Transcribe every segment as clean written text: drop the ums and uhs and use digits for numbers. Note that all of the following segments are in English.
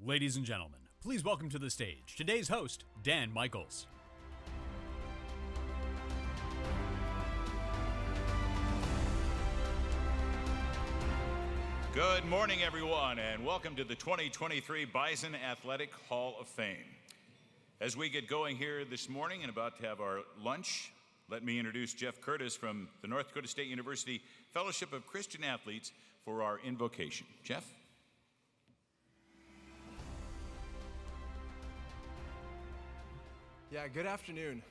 Ladies and gentlemen, please welcome to the stage today's host, Dan Michaels. Good morning, everyone, and welcome to the 2023 Bison Athletic Hall of Fame. As we get going here this morning and about to have our lunch, let me introduce Jeff Curtis from the North Dakota State University Fellowship of Christian Athletes for our invocation. Jeff? Yeah, good afternoon.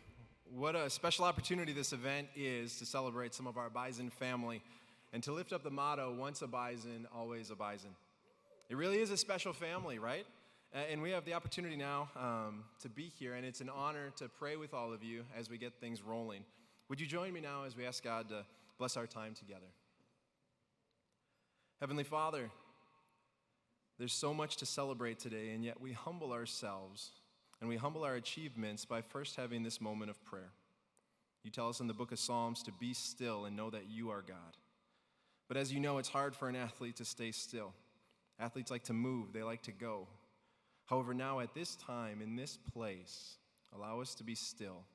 What a special opportunity this event is to celebrate some of our Bison family and to lift up the motto, once a Bison, always a Bison. It really is a special family, right? And we have the opportunity now to be here, and it's an honor to pray with all of you as we get things rolling. Would you join me now as we ask God to bless our time together? Heavenly Father, there's so much to celebrate today, and yet we humble ourselves and we humble our achievements by first having this moment of prayer. You tell us in the book of Psalms to be still and know that you are God. But as you know, it's hard for an athlete to stay still. Athletes like to move, they like to go. However, now at this time, in this place, allow us to be still,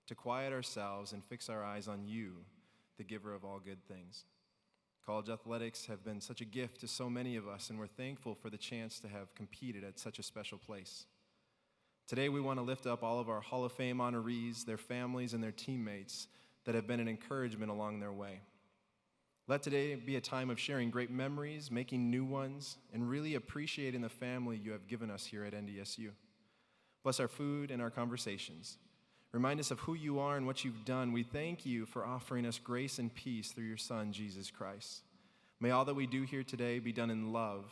to quiet ourselves and fix our eyes on you, the giver of all good things. College athletics have been such a gift to so many of us, and we're thankful for the chance to have competed at such a special place. Today, we want to lift up all of our Hall of Fame honorees, their families, and their teammates that have been an encouragement along their way. Let today be a time of sharing great memories, making new ones, and really appreciating the family you have given us here at NDSU. Bless our food and our conversations. Remind us of who you are and what you've done. We thank you for offering us grace and peace through your Son, Jesus Christ. May all that we do here today be done in love,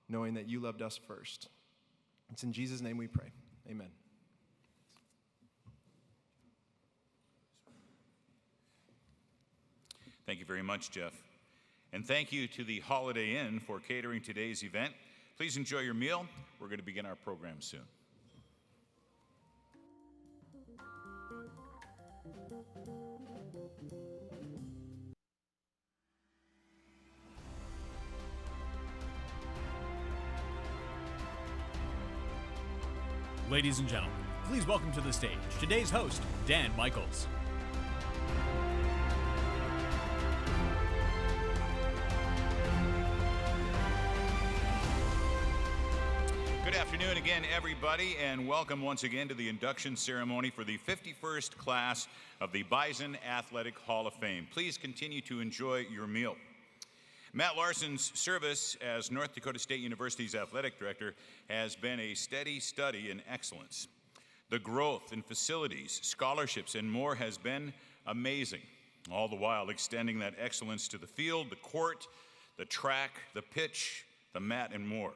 knowing that you loved us first. It's in Jesus' name we pray. Amen. Thank you very much, Jeff. And thank you to the Holiday Inn for catering today's event. Please enjoy your meal. We're going to begin our program soon. Ladies and gentlemen, please welcome to the stage today's host, Dan Michaels. Good afternoon again, everybody, and welcome once again to the induction ceremony for the 51st class of the Bison Athletic Hall of Fame. Please continue to enjoy your meal. Matt Larson's service as North Dakota State University's athletic director has been a steady study in excellence. The growth in facilities, scholarships, and more has been amazing, all the while extending that excellence to the field, the court, the track, the pitch, the mat, and more.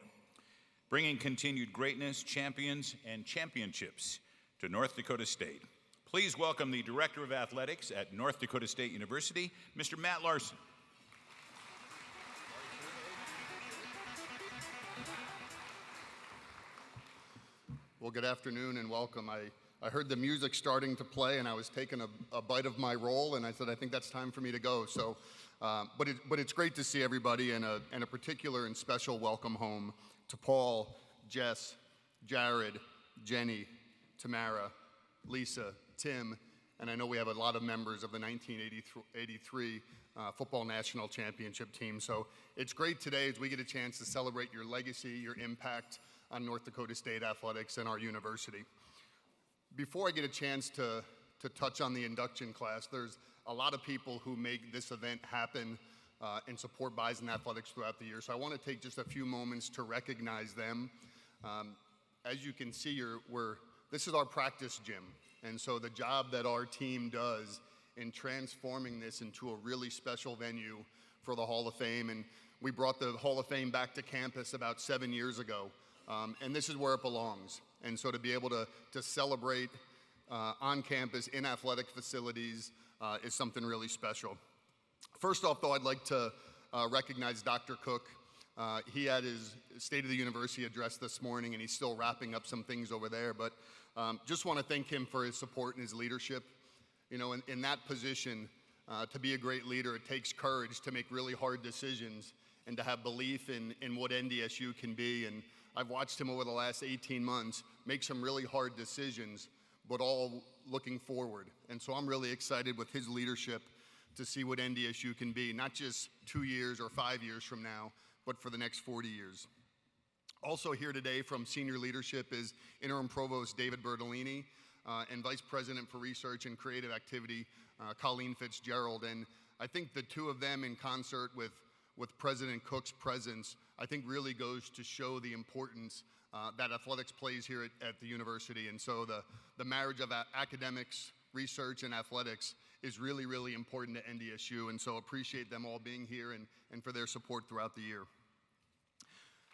Bringing continued greatness, champions, and championships to North Dakota State. Please welcome the Director of Athletics at North Dakota State University, Mr. Matt Larson. Well, good afternoon and welcome. I heard the music starting to play and I was taking a bite of my roll and I said, I think that's time for me to go. So, but it's great to see everybody and a particular and special welcome home to Paul, Jess, Jared, Jeni, Tamara, Lisa, Tim, and I know we have a lot of members of the 1983 football national championship team. So it's great today as we get a chance to celebrate your legacy, your impact on North Dakota State athletics and our university. Before I get a chance to touch on the induction class, there's a lot of people who make this event happen and support Bison athletics throughout the year. So I want to take just a few moments to recognize them. As you can see, this is our practice gym. And so the job that our team does in transforming this into a really special venue for the Hall of Fame. And we brought the Hall of Fame back to campus about 7 years ago. And this is where it belongs. And so to be able to celebrate on campus in athletic facilities is something really special. First off, though, I'd like to recognize Dr. Cook. He had his State of the University address this morning, and he's still wrapping up some things over there. But just want to thank him for his support and his leadership. You know, in that position, to be a great leader, it takes courage to make really hard decisions and to have belief in what NDSU can be. And I've watched him over the last 18 months make some really hard decisions, but all looking forward. And so I'm really excited with his leadership to see what NDSU can be, not just 2 years or 5 years from now, but for the next 40 years. Also here today from senior leadership is Interim Provost David Bertolini and Vice President for Research and Creative Activity, Colleen Fitzgerald. And I think the two of them in concert with President Cook's presence, I think really goes to show the importance that athletics plays here at the university. And so the marriage of academics, research, and athletics is really, really important to NDSU. And so appreciate them all being here and for their support throughout the year.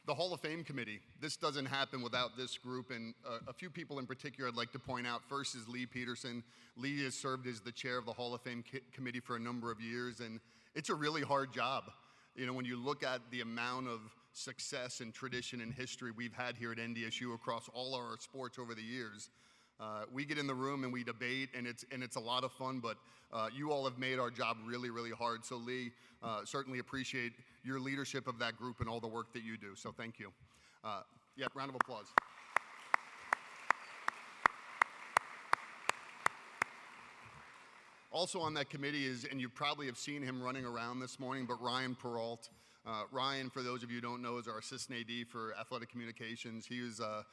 The Hall of Fame Committee, this doesn't happen without this group, and a few people in particular I'd like to point out. First is Lee Peterson. Lee has served as the chair of the Hall of Fame Committee for a number of years, and it's a really hard job. You know, when you look at the amount of success and tradition and history we've had here at NDSU across all our sports over the years, we get in the room and we debate, and it's a lot of fun, but you all have made our job really, really hard. So Lee, certainly appreciate your leadership of that group and all the work that you do. So thank you. Yeah, round of applause. Also on that committee is, and you probably have seen him running around this morning, but Ryan Peralt. Ryan, for those of you who don't know, is our assistant AD for athletic communications. He is a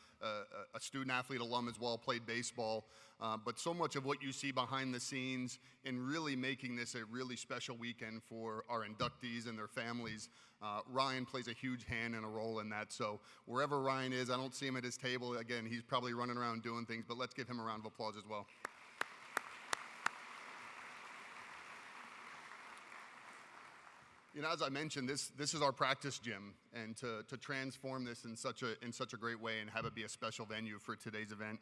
student athlete alum as well, played baseball. But so much of what you see behind the scenes in really making this a really special weekend for our inductees and their families, Ryan plays a huge hand and a role in that. So wherever Ryan is, I don't see him at his table. Again, he's probably running around doing things, but let's give him a round of applause as well. You know, as I mentioned, this is our practice gym, and to transform this in such a great way and have it be a special venue for today's event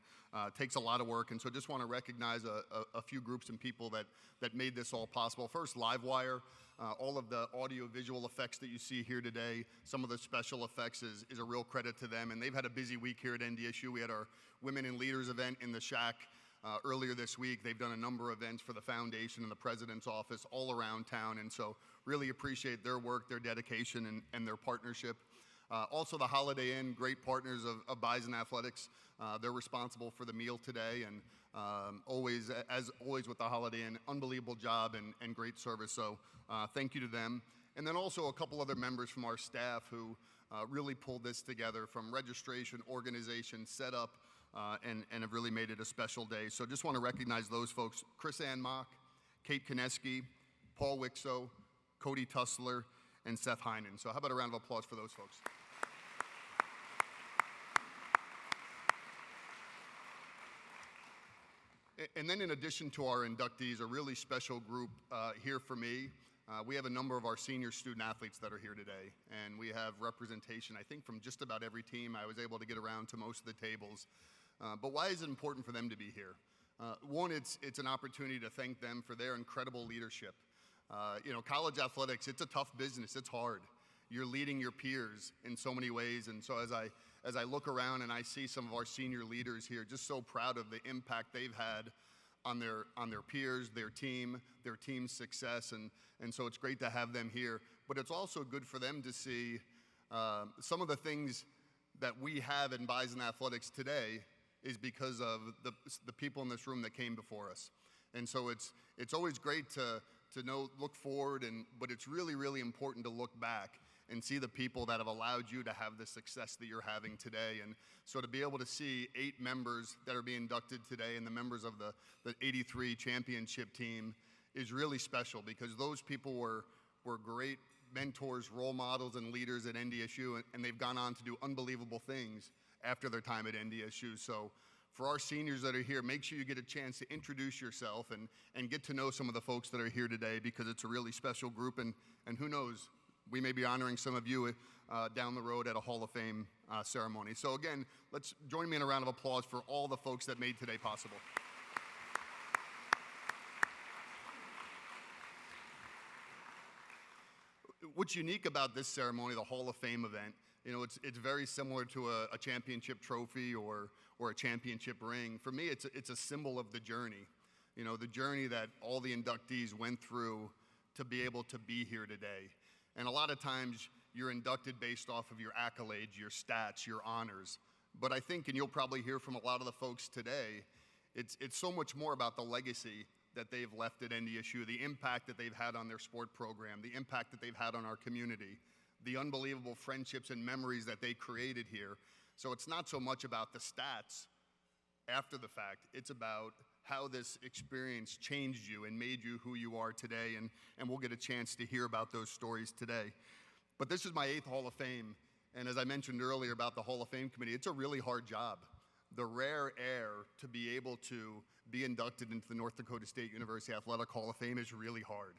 takes a lot of work. And so just want to recognize a few groups and people that made this all possible. First, Livewire, all of the audio visual effects that you see here today, some of the special effects is a real credit to them. And they've had a busy week here at NDSU. We had our Women in Leaders event in the Shack earlier this week. They've done a number of events for the foundation and the president's office all around town, and so really appreciate their work, their dedication, and their partnership. Also the Holiday Inn, great partners of Bison Athletics. They're responsible for the meal today, and as always with the Holiday Inn, unbelievable job and great service, so thank you to them. And then also a couple other members from our staff who really pulled this together, from registration, organization, setup, and have really made it a special day. So just want to recognize those folks: Chris Ann Mock, Kate Koneski, Paul Wixo, Cody Tussler, and Seth Heinen. So how about a round of applause for those folks? And then in addition to our inductees, a really special group here for me. We have a number of our senior student athletes that are here today, and we have representation, I think, from just about every team. I was able to get around to most of the tables. But why is it important for them to be here? One, it's an opportunity to thank them for their incredible leadership. You know, college athletics, it's a tough business. It's hard. You're leading your peers in so many ways. And so as I look around and I see some of our senior leaders here, just so proud of the impact they've had on their peers, their team's success. And so it's great to have them here. But it's also good for them to see some of the things that we have in Bison Athletics today is because of the people in this room that came before us. And so it's always great to look forward, but it's really, really important to look back and see the people that have allowed you to have the success that you're having today. And so to be able to see 8 members that are being inducted today and the members of the 83 championship team is really special, because those people were great mentors, role models, and leaders at NDSU, and they've gone on to do unbelievable things after their time at NDSU. So for our seniors that are here, make sure you get a chance to introduce yourself and get to know some of the folks that are here today, because it's a really special group, and who knows, we may be honoring some of you down the road at a Hall of Fame ceremony. So again, let's join me in a round of applause for all the folks that made today possible. What's unique about this ceremony, the Hall of Fame event, you know, it's very similar to a championship trophy or a championship ring. For me, it's a symbol of the journey, you know, the journey that all the inductees went through to be able to be here today. And a lot of times you're inducted based off of your accolades, your stats, your honors. But I think, and you'll probably hear from a lot of the folks today, it's so much more about the legacy that they've left at NDSU, the impact that they've had on their sport program, the impact that they've had on our community, the unbelievable friendships and memories that they created here. So it's not so much about the stats after the fact, it's about how this experience changed you and made you who you are today, and we'll get a chance to hear about those stories today. But this is my 8th Hall of Fame, and as I mentioned earlier about the Hall of Fame committee, it's a really hard job. The rare air to be able to be inducted into the North Dakota State University Athletic Hall of Fame is really hard.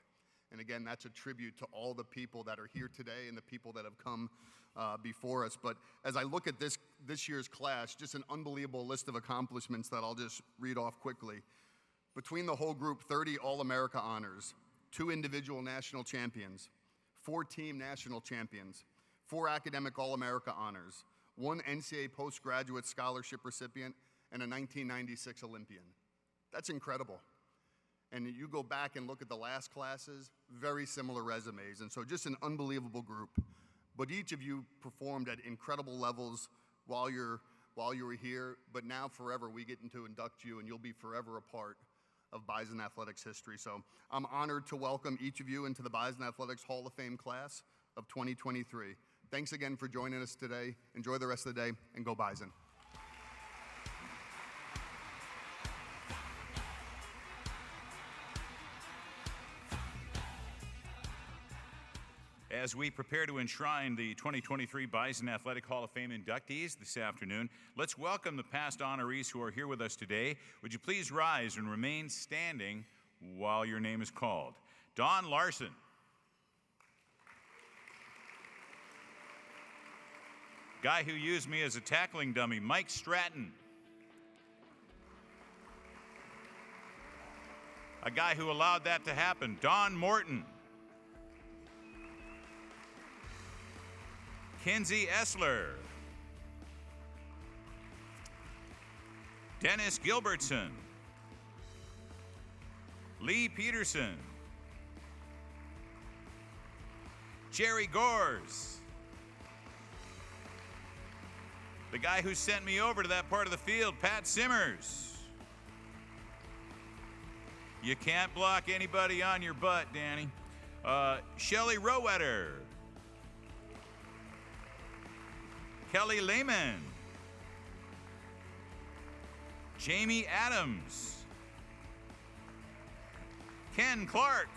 And again, that's a tribute to all the people that are here today and the people that have come before us. But as I look at this year's class, just an unbelievable list of accomplishments that I'll just read off quickly. Between the whole group, 30 All-America honors, 2 individual national champions, 4 team national champions, 4 academic All-America honors, 1 NCAA postgraduate scholarship recipient, and a 1996 Olympian. That's incredible. And you go back and look at the last classes, very similar resumes. And so just an unbelievable group. But each of you performed at incredible levels while you were here. But now forever we get to induct you, and you'll be forever a part of Bison Athletics history. So I'm honored to welcome each of you into the Bison Athletics Hall of Fame class of 2023. Thanks again for joining us today. Enjoy the rest of the day, and go Bison. As we prepare to enshrine the 2023 Bison Athletic Hall of Fame inductees this afternoon, let's welcome the past honorees who are here with us today. Would you please rise and remain standing while your name is called? Don Larson. Guy who used me as a tackling dummy, Mike Stratton. A guy who allowed that to happen, Don Morton. Jared Essler. Dennis Gilbertson. Lee Peterson. Jerry Gores. The guy who sent me over to that part of the field, Pat Simmers. You can't block anybody on your butt, Danny. Shelly Rowetter. Kelly Lehman. Jamie Adams. Ken Clark.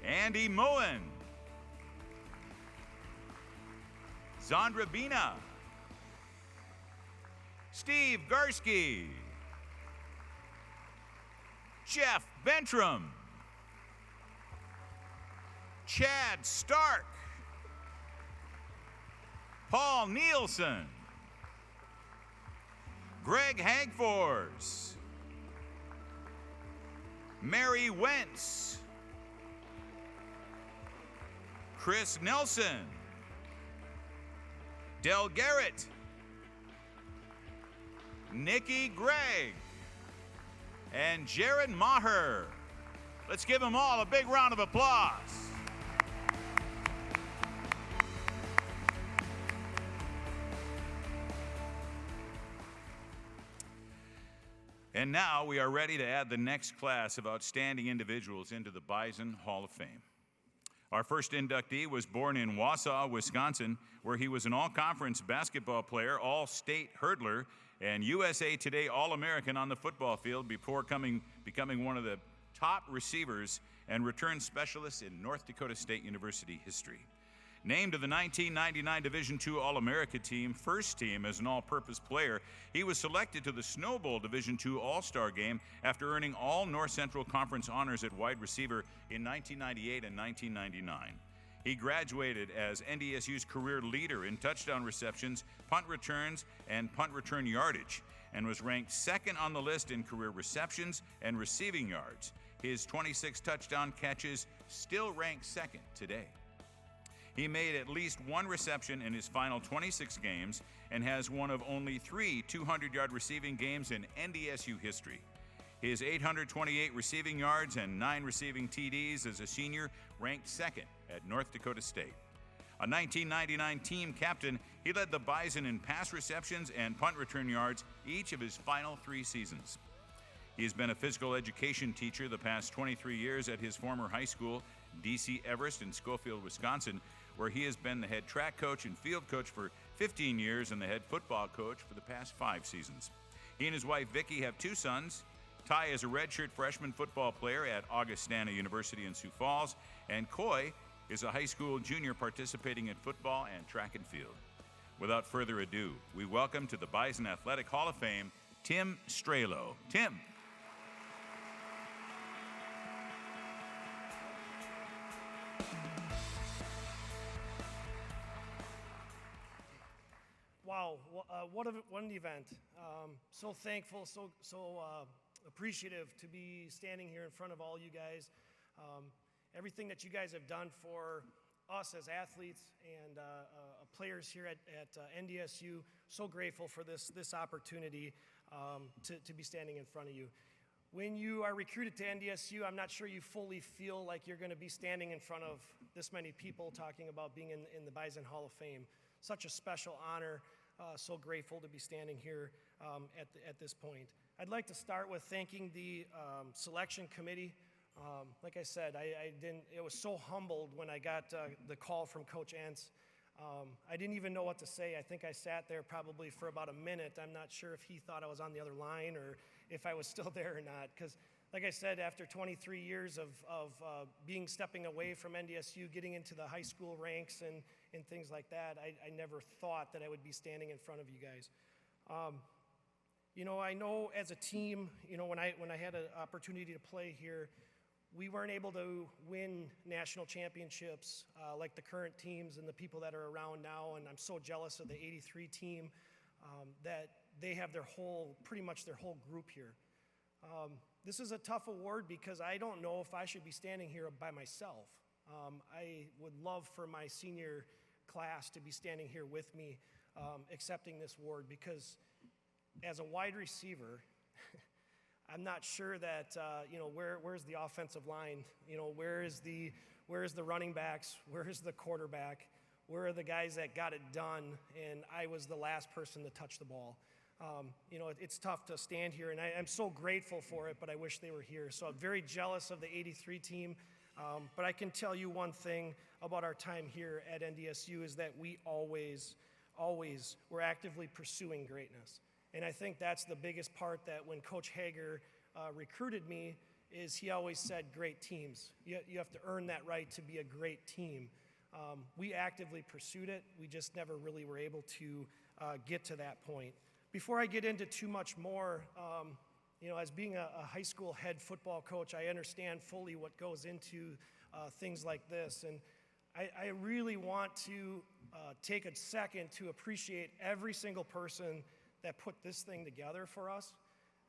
Andy Moen. Zandra Bina. Steve Garski. Jeff Bentram. Chad Stark. Paul Nielsen. Greg Hagfors. Mary Wentz. Chris Nelson. Del Garrett. Nikki Gregg. And Jared Maher. Let's give them all a big round of applause. And now we are ready to add the next class of outstanding individuals into the Bison Hall of Fame. Our first inductee was born in Wausau, Wisconsin, where he was an all-conference basketball player, all-state hurdler, and USA Today All-American on the football field before becoming one of the top receivers and return specialists in North Dakota State University history. Named to the 1999 Division II All-America team, first team as an all-purpose player, he was selected to the Snow Bowl Division II All-Star Game after earning all North Central Conference honors at wide receiver in 1998 and 1999. He graduated as NDSU's career leader in touchdown receptions, punt returns, and punt return yardage, and was ranked second on the list in career receptions and receiving yards. His 26 touchdown catches still rank second today. He made at least one reception in his final 26 games and has one of only 3 200-yard receiving games in NDSU history. His 828 receiving yards and 9 receiving TDs as a senior ranked second at North Dakota State. A 1999 team captain, he led the Bison in pass receptions and punt return yards each of his final 3 seasons. He has been a physical education teacher the past 23 years at his former high school, D.C. Everest in Schofield, Wisconsin, where he has been the head track coach and field coach for 15 years and the head football coach for the past 5 seasons. He and his wife, Vicki, have 2 sons. Ty is a redshirt freshman football player at Augustana University in Sioux Falls, and Coy is a high school junior participating in football and track and field. Without further ado, we welcome to the Bison Athletic Hall of Fame, Tim Strehlow. Tim. Wow, what an event. So thankful, so appreciative to be standing here in front of all you guys. Everything that you guys have done for us as athletes and players here at NDSU, so grateful for this opportunity to be standing in front of you. When you are recruited to NDSU, I'm not sure you fully feel like you're going to be standing in front of this many people talking about being in the Bison Hall of Fame. Such a special honor. So grateful to be standing here at this point. I'd like to start with thanking the selection committee. Like I said, I was so humbled when I got the call from Coach Entz. I didn't even know what to say. I think I sat there probably for about a minute. I'm not sure if he thought I was on the other line or if I was still there or not. Because, like I said, after 23 years of stepping away from NDSU, getting into the high school ranks and things like that, I never thought that I would be standing in front of you guys. I know as a team, when I had an opportunity to play here, we weren't able to win national championships like the current teams and the people that are around now, and I'm so jealous of the 83 team that they have pretty much their whole group here. This is a tough award because I don't know if I should be standing here by myself. I would love for my senior class to be standing here with me accepting this award because as a wide receiver, I'm not sure that, where's the offensive line? Where is the running backs? Where is the quarterback? Where are the guys that got it done? And I was the last person to touch the ball. It's tough to stand here, and I'm so grateful for it, but I wish they were here. So I'm very jealous of the 83 team, but I can tell you one thing about our time here at NDSU is that we always were actively pursuing greatness. And I think that's the biggest part that when Coach Hager recruited me is he always said great teams. You have to earn that right to be a great team. We actively pursued it. We just never really were able to get to that point. Before I get into too much more, as being a high school head football coach, I understand fully what goes into things like this. And I really want to take a second to appreciate every single person that put this thing together for us,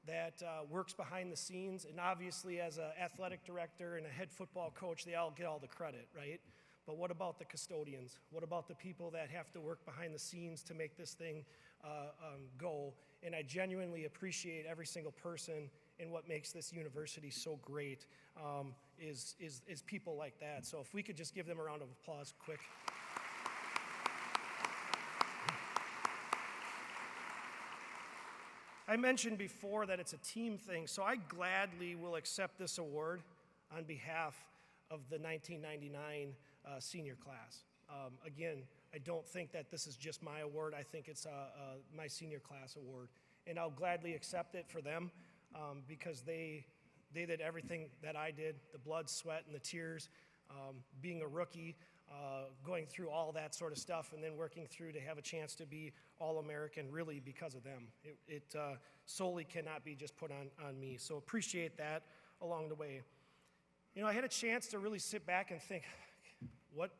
that works behind the scenes. And obviously, as an athletic director and a head football coach, they all get all the credit, right? But what about the custodians? What about the people that have to work behind the scenes to make this thing go? And I genuinely appreciate every single person, and what makes this university so great is people like that. So if we could just give them a round of applause quick. I mentioned before that it's a team thing, so I gladly will accept this award on behalf of the 1999 senior class. Again, I don't think that this is just my award. I think it's my senior class award, and I'll gladly accept it for them because they did everything that I did, the blood, sweat, and the tears, being a rookie, going through all that sort of stuff, and then working through to have a chance to be All-American really because of them. It solely cannot be just put on me, so appreciate that along the way. I had a chance to really sit back and think, what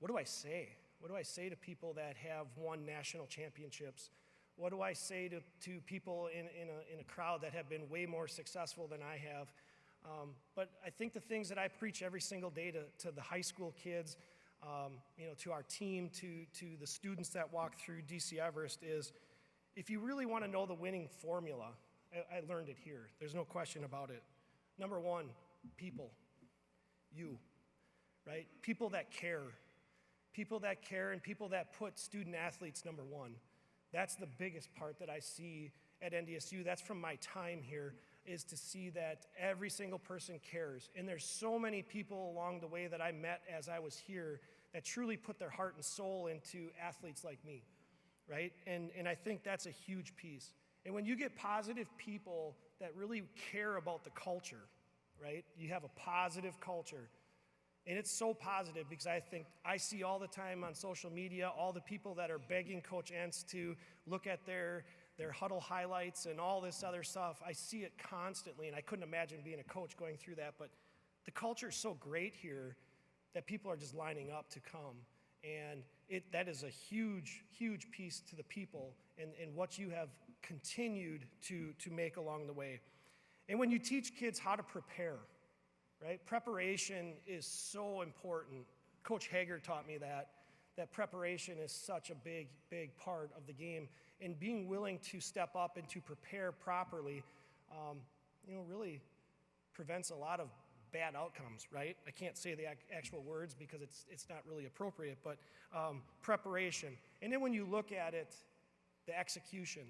do I say? What do I say to people that have won national championships? What do I say to people in a crowd that have been way more successful than I have? But I think the things that I preach every single day to the high school kids, to our team, to the students that walk through DC Everest is, if you really want to know the winning formula, I learned it here. There's no question about it. Number one, people. You. right? People that care and people that put student athletes number one. That's the biggest part that I see at NDSU. That's from my time here, is to see that every single person cares. And there's so many people along the way that I met as I was here that truly put their heart and soul into athletes like me, right? And I think that's a huge piece. And when you get positive people that really care about the culture, right? You have a positive culture. And it's so positive because I see all the time on social media all the people that are begging Coach Entz to look at their huddle highlights and all this other stuff. I see it constantly, and I couldn't imagine being a coach going through that. But the culture is so great here that people are just lining up to come. And that is a huge, huge piece to the people and what you have continued to make along the way. And when you teach kids how to prepare, right? Preparation is so important. Coach Hager taught me that preparation is such a big, big part of the game. And being willing to step up and to prepare properly, really prevents a lot of bad outcomes, right? I can't say the actual words because it's not really appropriate, but preparation. And then when you look at it, the execution.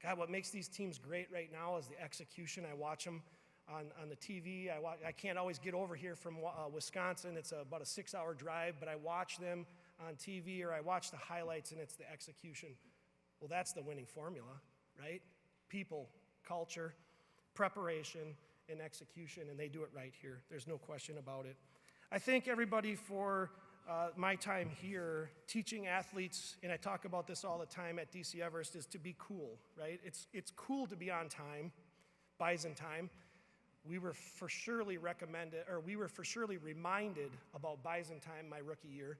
God, what makes these teams great right now is the execution. I watch them on the TV. I can't always get over here from Wisconsin. It's about a 6-hour drive, but I watch them on TV or I watch the highlights, and it's the execution. Well, that's the winning formula, right? People, culture, preparation, and execution, and they do it right here. There's no question about it. I thank everybody for my time here teaching athletes, and I talk about this all the time at DC Everest, is to be cool, right? It's cool to be on time, Bison time. We were for surely reminded about Bison time my rookie year.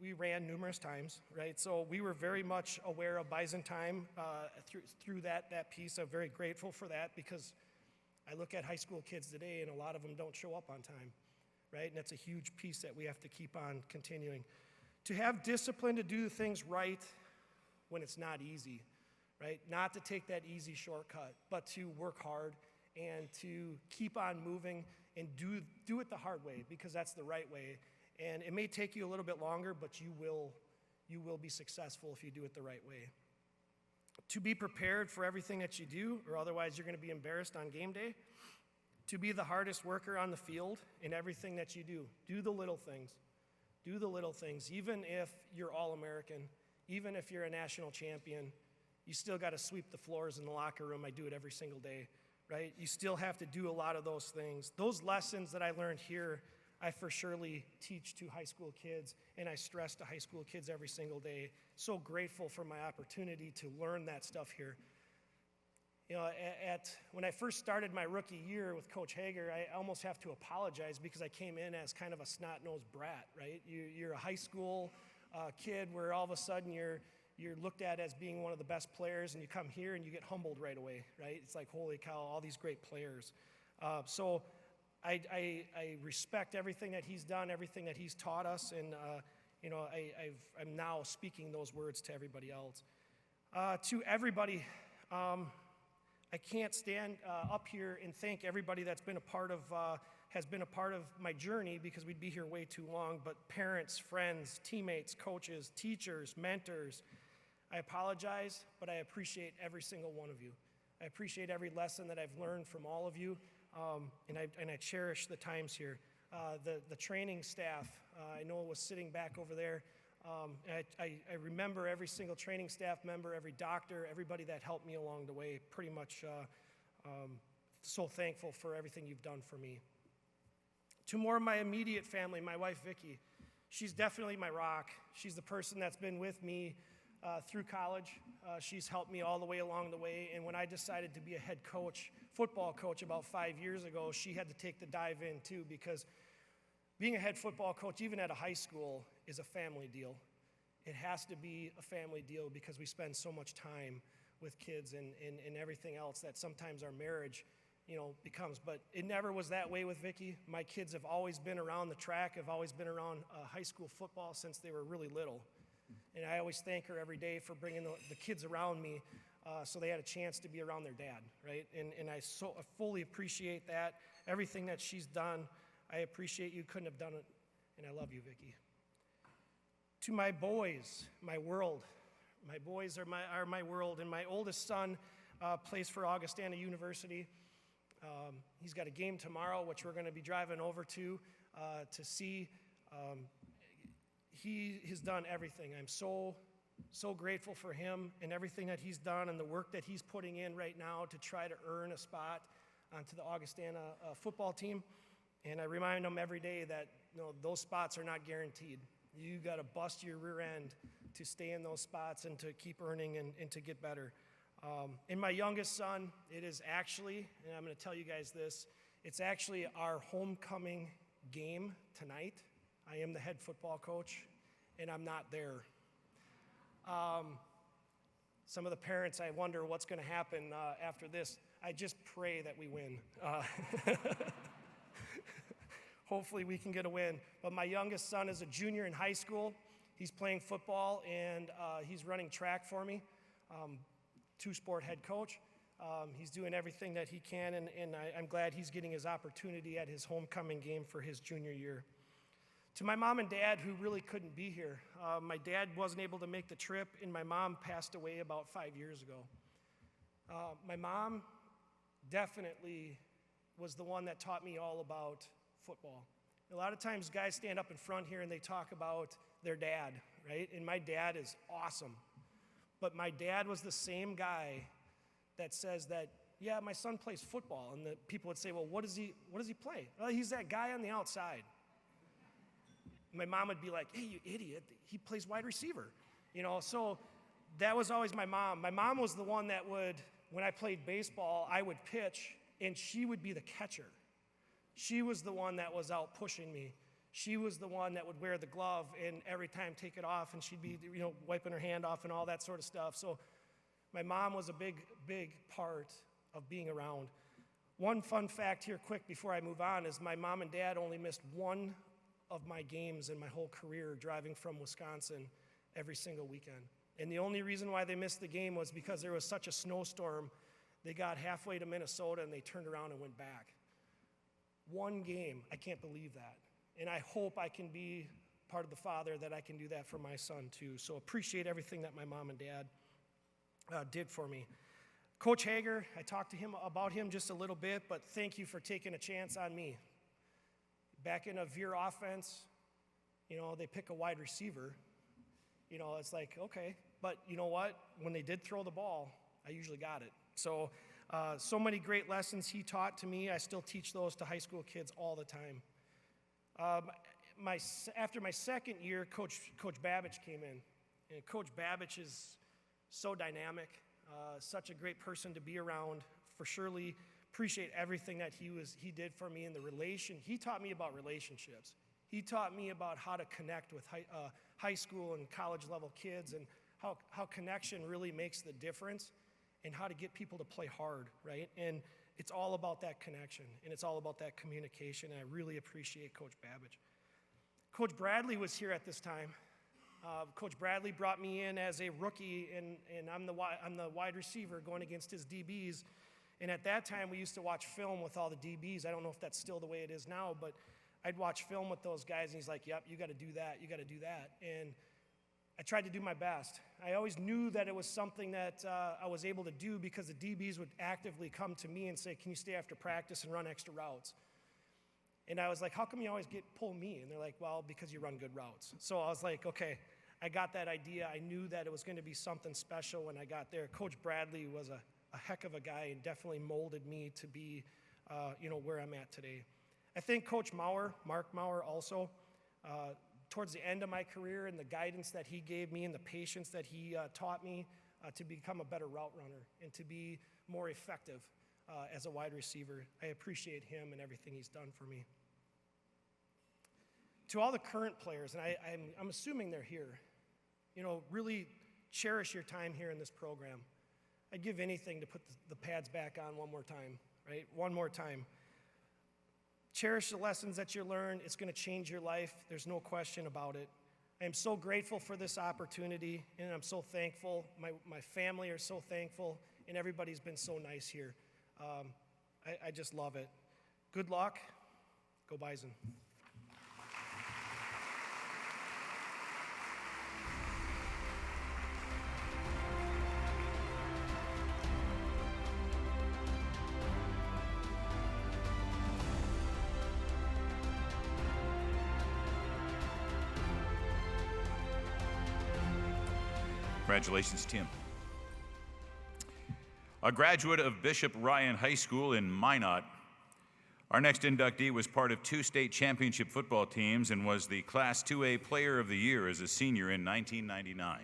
We ran numerous times, right? So we were very much aware of Bison time through that piece. I'm very grateful for that because I look at high school kids today and a lot of them don't show up on time, right? And that's a huge piece that we have to keep on continuing. To have discipline to do things right when it's not easy, right? Not to take that easy shortcut, but to work hard and to keep on moving and do it the hard way because that's the right way. And it may take you a little bit longer, but you will be successful if you do it the right way. To be prepared for everything that you do, or otherwise you're going to be embarrassed on game day. To be the hardest worker on the field in everything that you do. Do the little things. Do the little things. Even if you're All-American, even if you're a national champion, you still got to sweep the floors in the locker room. I do it every single day, right? You still have to do a lot of those things. Those lessons that I learned here, I for surely teach to high school kids, and I stress to high school kids every single day. So grateful for my opportunity to learn that stuff here. You know, when I first started my rookie year with Coach Hager, I almost have to apologize because I came in as kind of a snot-nosed brat, right? You're a high school kid where all of a sudden you're looked at as being one of the best players, and you come here and you get humbled right away, right? It's like, holy cow, all these great players. So I respect everything that he's done, everything that he's taught us, and I'm now speaking those words to everybody else. To everybody, I can't stand up here and thank everybody that's been has been a part of my journey because we'd be here way too long, but parents, friends, teammates, coaches, teachers, mentors, I apologize, but I appreciate every single one of you. I appreciate every lesson that I've learned from all of you, and I cherish the times here. The training staff, I know was sitting back over there. I remember every single training staff member, every doctor, everybody that helped me along the way. Pretty much so thankful for everything you've done for me. To more of my immediate family, my wife, Vicki, she's definitely my rock. She's the person that's been with me through college. She's helped me all the way along the way. And when I decided to be a head coach, football coach about 5 years ago, she had to take the dive in too, because being a head football coach, even at a high school, is a family deal. It has to be a family deal because we spend so much time with kids and everything else that sometimes our marriage, becomes. But it never was that way with Vicki. My kids have always been around the track, have always been around high school football since they were really little. And I always thank her every day for bringing the kids around me so they had a chance to be around their dad, right? And I fully appreciate that. Everything that she's done, I appreciate you. Couldn't have done it and I love you, Vicki. To my boys, my world. My boys are my world, and my oldest son plays for Augustana University. He's got a game tomorrow, which we're going to be driving over to see. He has done everything. I'm so grateful for him and everything that he's done and the work that he's putting in right now to try to earn a spot onto the Augustana football team. And I remind him every day that those spots are not guaranteed. You got to bust your rear end to stay in those spots and to keep earning and to get better. And my youngest son, it is actually, and I'm going to tell you guys this, it's actually our homecoming game tonight. I am the head football coach, and I'm not there. Some of the parents, I wonder what's going to happen after this. I just pray that we win. Hopefully we can get a win. But my youngest son is a junior in high school. He's playing football, and he's running track for me. Two-sport head coach. He's doing everything that he can, and I'm glad he's getting his opportunity at his homecoming game for his junior year. To my mom and dad, who really couldn't be here. My dad wasn't able to make the trip, and my mom passed away about 5 years ago. My mom definitely was the one that taught me all about football. A lot of times guys stand up in front here and they talk about their dad, right? And my dad is awesome. But my dad was the same guy that says that, yeah, my son plays football. And the people would say, well, what does he play? Well, he's that guy on the outside. My mom would be like, hey, you idiot, he plays wide receiver. So that was always my mom. My mom was the one that would, when I played baseball, I would pitch, and she would be the catcher. She was the one that was out pushing me. She was the one that would wear the glove and every time take it off, and she'd be, wiping her hand off and all that sort of stuff. So my mom was a big part of being around. One fun fact here quick before I move on is my mom and dad only missed one of my games in my whole career driving from Wisconsin every single weekend. And the only reason why they missed the game was because there was such a snowstorm. They got halfway to Minnesota and they turned around and went back. One game, I can't believe that. And I hope I can be part of the father that I can do that for my son too. So appreciate everything that my mom and dad did for me. Coach Hager, I talked to him about him just a little bit, but thank you for taking a chance on me. Back in a veer offense, they pick a wide receiver. It's like, okay. But you know what? When they did throw the ball, I usually got it. So many great lessons he taught to me. I still teach those to high school kids all the time. After my second year, Coach Babbage came in. And Coach Babbage is so dynamic, such a great person to be around. For surely appreciate everything that he did for me in the relation. He taught me about relationships. He taught me about how to connect with high school and college level kids, and how connection really makes the difference, and how to get people to play hard, right? And it's all about that connection, and it's all about that communication, and I really appreciate Coach Babbage. Coach Bradley was here at this time. Coach Bradley brought me in as a rookie, and I'm the wide receiver going against his DBs. And at that time, we used to watch film with all the DBs. I don't know if that's still the way it is now, but I'd watch film with those guys, and he's like, yep, you got to do that, you got to do that. And I tried to do my best. I always knew that it was something that I was able to do because the DBs would actively come to me and say, can you stay after practice and run extra routes? And I was like, how come you always pull me? And they're like, well, because you run good routes. So I was like, okay, I got that idea. I knew that it was going to be something special when I got there. Coach Bradley was a heck of a guy and definitely molded me to be, where I'm at today. I think Coach Mark Maurer also, towards the end of my career and the guidance that he gave me and the patience that he taught me to become a better route runner and to be more effective as a wide receiver. I appreciate him and everything he's done for me. To all the current players, and I'm assuming they're here, really cherish your time here in this program. I'd give anything to put the pads back on one more time, right? One more time. Cherish the lessons that you learned. It's going to change your life. There's no question about it. I am so grateful for this opportunity, and I'm so thankful. My family are so thankful, and everybody's been so nice here. I just love it. Good luck. Go Bison. Congratulations, Tim. A graduate of Bishop Ryan High School in Minot, our next inductee was part of 2 state championship football teams and was the Class 2A Player of the Year as a senior in 1999.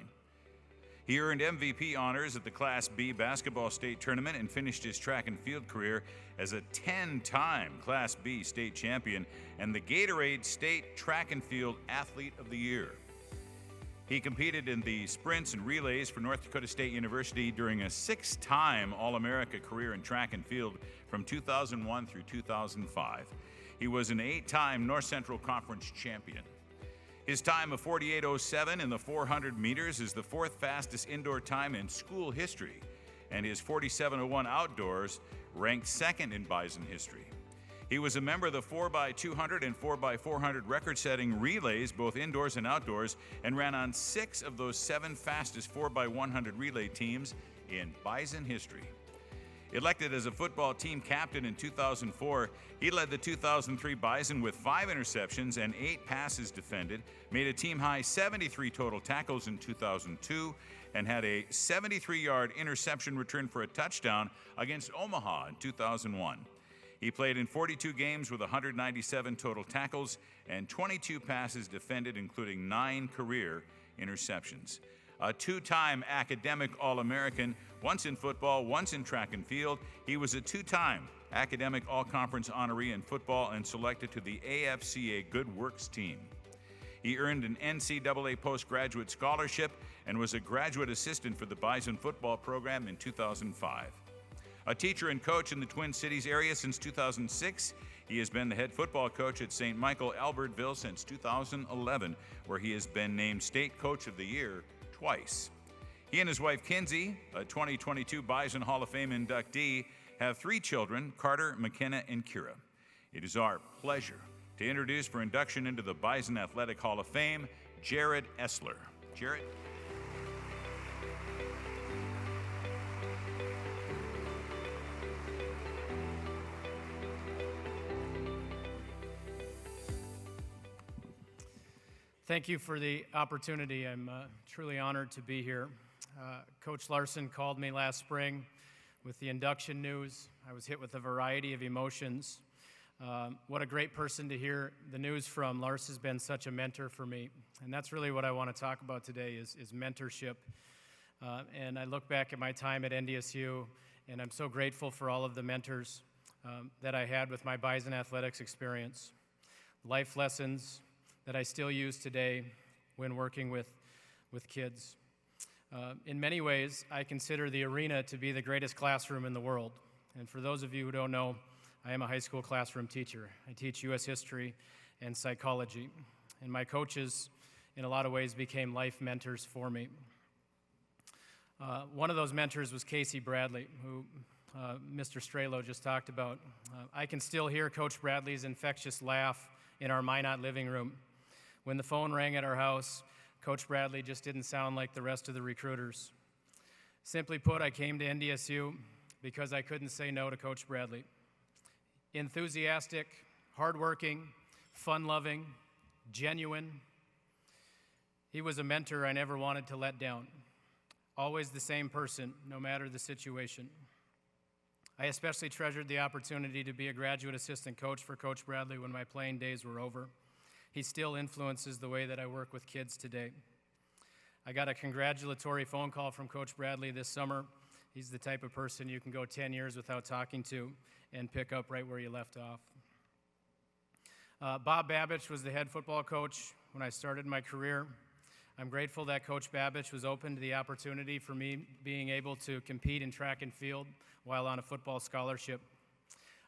He earned MVP honors at the Class B basketball state tournament and finished his track and field career as a 10-time Class B state champion and the Gatorade State Track and Field Athlete of the Year. He competed in the sprints and relays for North Dakota State University during a 6-time All-America career in track and field from 2001 through 2005. He was an 8-time North Central Conference champion. His time of 48:07 in the 400 meters is the 4th fastest indoor time in school history, and his 47:01 outdoors ranked 2nd in Bison history. He was a member of the 4x200 and 4x400 record-setting relays, both indoors and outdoors, and ran on 6 of those 7 fastest 4x100 relay teams in Bison history. Elected as a football team captain in 2004, he led the 2003 Bison with 5 interceptions and 8 passes defended, made a team-high 73 total tackles in 2002, and had a 73-yard interception return for a touchdown against Omaha in 2001. He played in 42 games with 197 total tackles and 22 passes defended, including 9 career interceptions. A 2-time academic All-American, once in football, once in track and field. He was a 2-time academic All-Conference honoree in football and selected to the AFCA Good Works team. He earned an NCAA postgraduate scholarship and was a graduate assistant for the Bison football program in 2005. A teacher and coach in the Twin Cities area since 2006, he has been the head football coach at St. Michael Albertville since 2011, where he has been named State Coach of the Year twice. He and his wife Kinsey, a 2022 Bison Hall of Fame inductee, have 3 children, Carter, McKenna, and Kira. It is our pleasure to introduce for induction into the Bison Athletic Hall of Fame, Jared Essler. Jared. Thank you for the opportunity. I'm truly honored to be here. Coach Larson called me last spring with the induction news. I was hit with a variety of emotions. What a great person to hear the news from. Lars has been such a mentor for me, and that's really what I want to talk about today is mentorship. And I look back at my time at NDSU, and I'm so grateful for all of the mentors that I had with my Bison athletics experience. Life lessons that I still use today when working with kids. In many ways, I consider the arena to be the greatest classroom in the world. And for those of you who don't know, I am a high school classroom teacher. I teach U.S. history and psychology. And my coaches, in a lot of ways, became life mentors for me. One of those mentors was Casey Bradley, who Mr. Strehlow just talked about. I can still hear Coach Bradley's infectious laugh in our Minot living room. When the phone rang at our house, Coach Bradley just didn't sound like the rest of the recruiters. Simply put, I came to NDSU because I couldn't say no to Coach Bradley. Enthusiastic, hardworking, fun-loving, genuine. He was a mentor I never wanted to let down. Always the same person, no matter the situation. I especially treasured the opportunity to be a graduate assistant coach for Coach Bradley when my playing days were over. He still influences the way that I work with kids today. I got a congratulatory phone call from Coach Bradley this summer. He's the type of person you can go 10 years without talking to and pick up right where you left off. Bob Babich was the head football coach when I started my career. I'm grateful that Coach Babich was open to the opportunity for me being able to compete in track and field while on a football scholarship.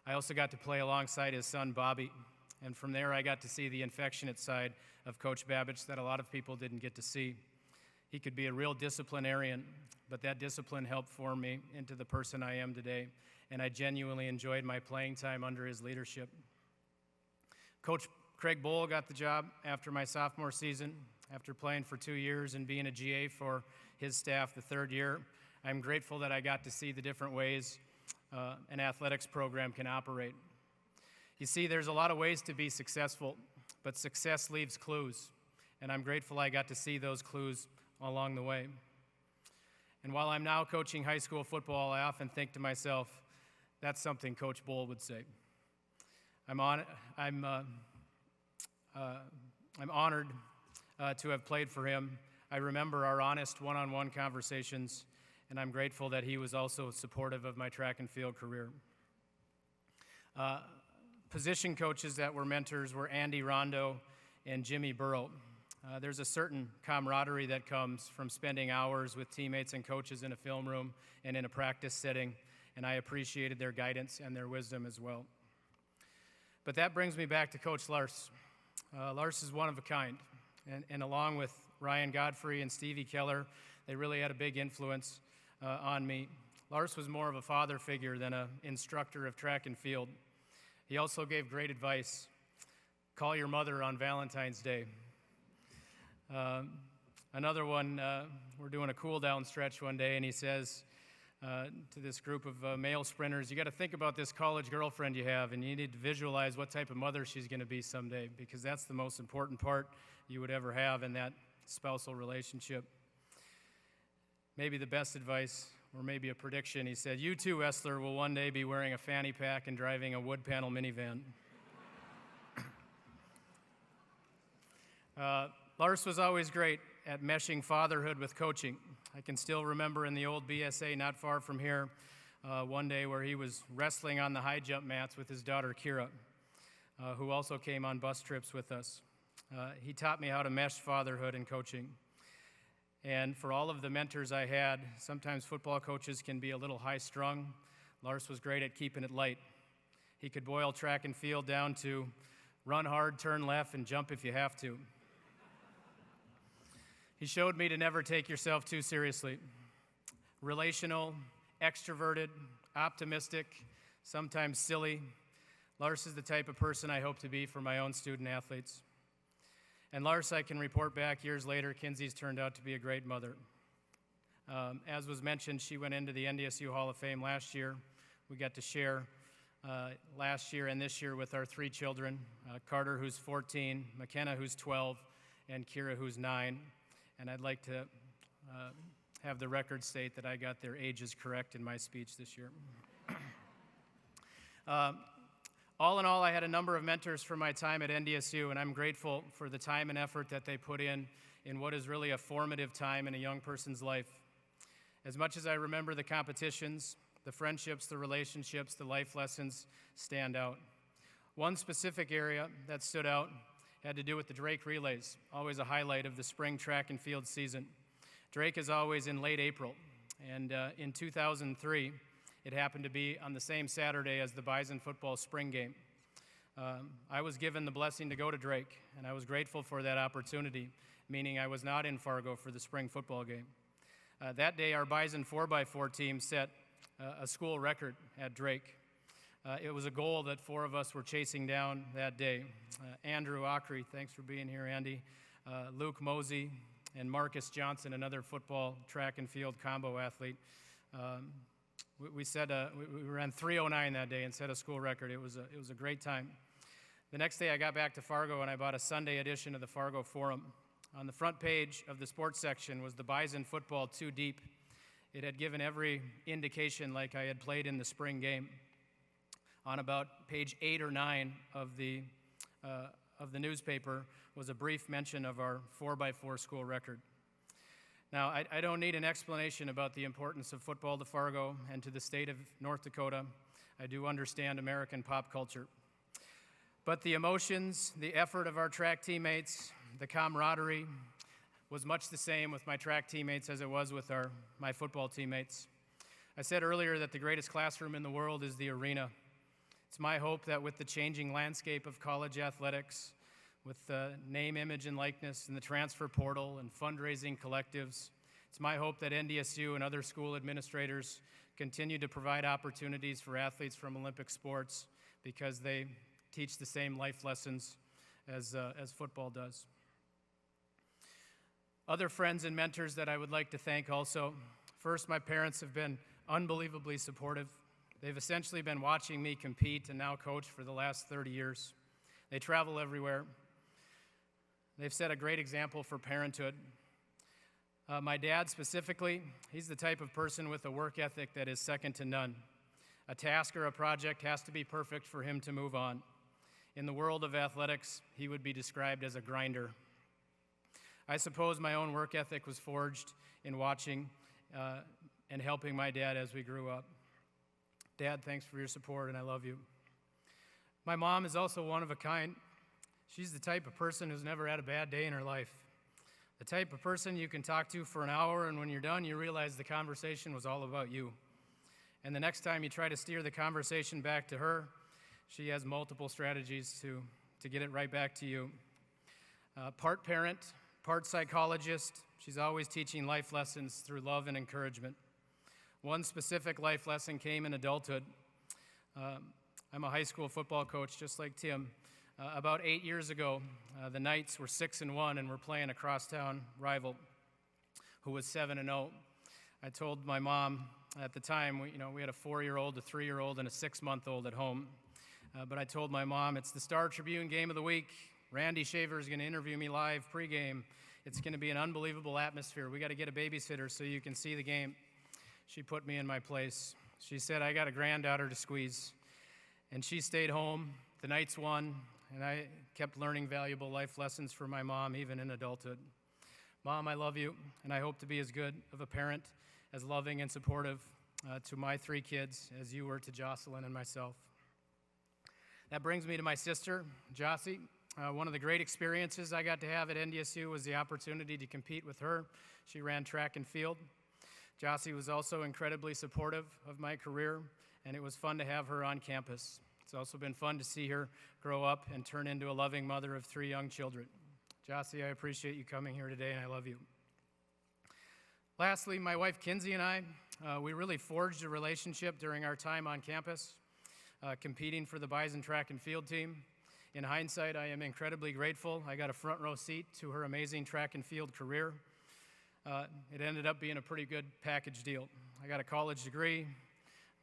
I also got to play alongside his son, Bobby. And from there, I got to see the affectionate side of Coach Babich that a lot of people didn't get to see. He could be a real disciplinarian, but that discipline helped form me into the person I am today, and I genuinely enjoyed my playing time under his leadership. Coach Craig Bowl got the job after my sophomore season. After playing for 2 years and being a GA for his staff the 3rd year, I'm grateful that I got to see the different ways an athletics program can operate. You see, there's a lot of ways to be successful, but success leaves clues, and I'm grateful I got to see those clues along the way. And while I'm now coaching high school football, I often think to myself, that's something Coach Bull would say. I'm honored to have played for him. I remember our honest one-on-one conversations, and I'm grateful that he was also supportive of my track and field career. Position coaches that were mentors were Andy Rondo and Jimmy Burrow. There's a certain camaraderie that comes from spending hours with teammates and coaches in a film room and in a practice setting, and I appreciated their guidance and their wisdom as well. But that brings me back to Coach Lars. Lars is one of a kind, and along with Ryan Godfrey and Stevie Keller, they really had a big influence on me. Lars was more of a father figure than an instructor of track and field. He also gave great advice. Call your mother on Valentine's Day. Another one, we're doing a cool down stretch one day, and he says to this group of male sprinters, you got to think about this college girlfriend you have, and you need to visualize what type of mother she's going to be someday, because that's the most important part you would ever have in that spousal relationship. Maybe the best advice, or maybe a prediction, he said, you too, Essler, will one day be wearing a fanny pack and driving a wood panel minivan. Lars was always great at meshing fatherhood with coaching. I can still remember in the old BSA not far from here, one day where he was wrestling on the high jump mats with his daughter Kira, who also came on bus trips with us. He taught me how to mesh fatherhood and coaching. And for all of the mentors I had, sometimes football coaches can be a little high-strung. Lars was great at keeping it light. He could boil track and field down to run hard, turn left, and jump if you have to. He showed me to never take yourself too seriously. Relational, extroverted, optimistic, sometimes silly. Lars is the type of person I hope to be for my own student athletes. And Lars, I can report back years later, Kinsey's turned out to be a great mother. As was mentioned, she went into the NDSU Hall of Fame last year. We got to share last year and this year with our three children, Carter, who's 14, McKenna, who's 12, and Kira, who's 9. And I'd like to have the record state that I got their ages correct in my speech this year. All in all, I had a number of mentors from my time at NDSU, and I'm grateful for the time and effort that they put in what is really a formative time in a young person's life. As much as I remember the competitions, the friendships, the relationships, the life lessons stand out. One specific area that stood out had to do with the Drake relays, always a highlight of the spring track and field season. Drake is always in late April, and in 2003, it happened to be on the same Saturday as the Bison football spring game. I was given the blessing to go to Drake, and I was grateful for that opportunity, meaning I was not in Fargo for the spring football game. That day, our Bison 4x4 team set a school record at Drake. It was a goal that 4 of us were chasing down that day. Andrew Ockery, thanks for being here, Andy. Luke Mosey and Marcus Johnson, another football track and field combo athlete. We ran 3:09 that day and set a school record. It was a great time. The next day I got back to Fargo and I bought a Sunday edition of the Fargo Forum. On the front page of the sports section was the Bison football 2 deep. It had given every indication like I had played in the spring game. On about page 8 or 9 of the newspaper was a brief mention of our 4x4 school record. Now, I don't need an explanation about the importance of football to Fargo and to the state of North Dakota. I do understand American pop culture. But the emotions, the effort of our track teammates, the camaraderie was much the same with my track teammates as it was with my football teammates. I said earlier that the greatest classroom in the world is the arena. It's my hope that with the changing landscape of college athletics, with the name, image, and likeness, and the transfer portal and fundraising collectives, it's my hope that NDSU and other school administrators continue to provide opportunities for athletes from Olympic sports because they teach the same life lessons as football does. Other friends and mentors that I would like to thank also. First, my parents have been unbelievably supportive. They've essentially been watching me compete and now coach for the last 30 years. They travel everywhere. They've set a great example for parenthood. My dad specifically, he's the type of person with a work ethic that is second to none. A task or a project has to be perfect for him to move on. In the world of athletics, he would be described as a grinder. I suppose my own work ethic was forged in watching and helping my dad as we grew up. Dad, thanks for your support, and I love you. My mom is also one of a kind. She's the type of person who's never had a bad day in her life. The type of person you can talk to for an hour, and when you're done, you realize the conversation was all about you. And the next time you try to steer the conversation back to her, she has multiple strategies to get it right back to you. Part parent, part psychologist, she's always teaching life lessons through love and encouragement. One specific life lesson came in adulthood. I'm a high school football coach, just like Tim. About 8 years ago, the Knights were 6-1 and were playing a crosstown rival who was 7-0. I told my mom at the time, we had a 4-year-old, a 3-year-old, and a 6-month-old at home. But I told my mom, it's the Star Tribune game of the week. Randy Shaver is going to interview me live pregame. It's going to be an unbelievable atmosphere. We got to get a babysitter so you can see the game. She put me in my place. She said, I got a granddaughter to squeeze. And she stayed home. The Knights won. And I kept learning valuable life lessons from my mom, even in adulthood. Mom, I love you, and I hope to be as good of a parent, as loving and supportive to my 3 kids as you were to Jocelyn and myself. That brings me to my sister, Jossie. One of the great experiences I got to have at NDSU was the opportunity to compete with her. She ran track and field. Jossie was also incredibly supportive of my career, and it was fun to have her on campus. It's also been fun to see her grow up and turn into a loving mother of 3 young children. Jossie, I appreciate you coming here today, and I love you. Lastly, my wife Kinsey and I, we really forged a relationship during our time on campus, competing for the Bison track and field team. In hindsight, I am incredibly grateful. I got a front row seat to her amazing track and field career. It ended up being a pretty good package deal. I got a college degree.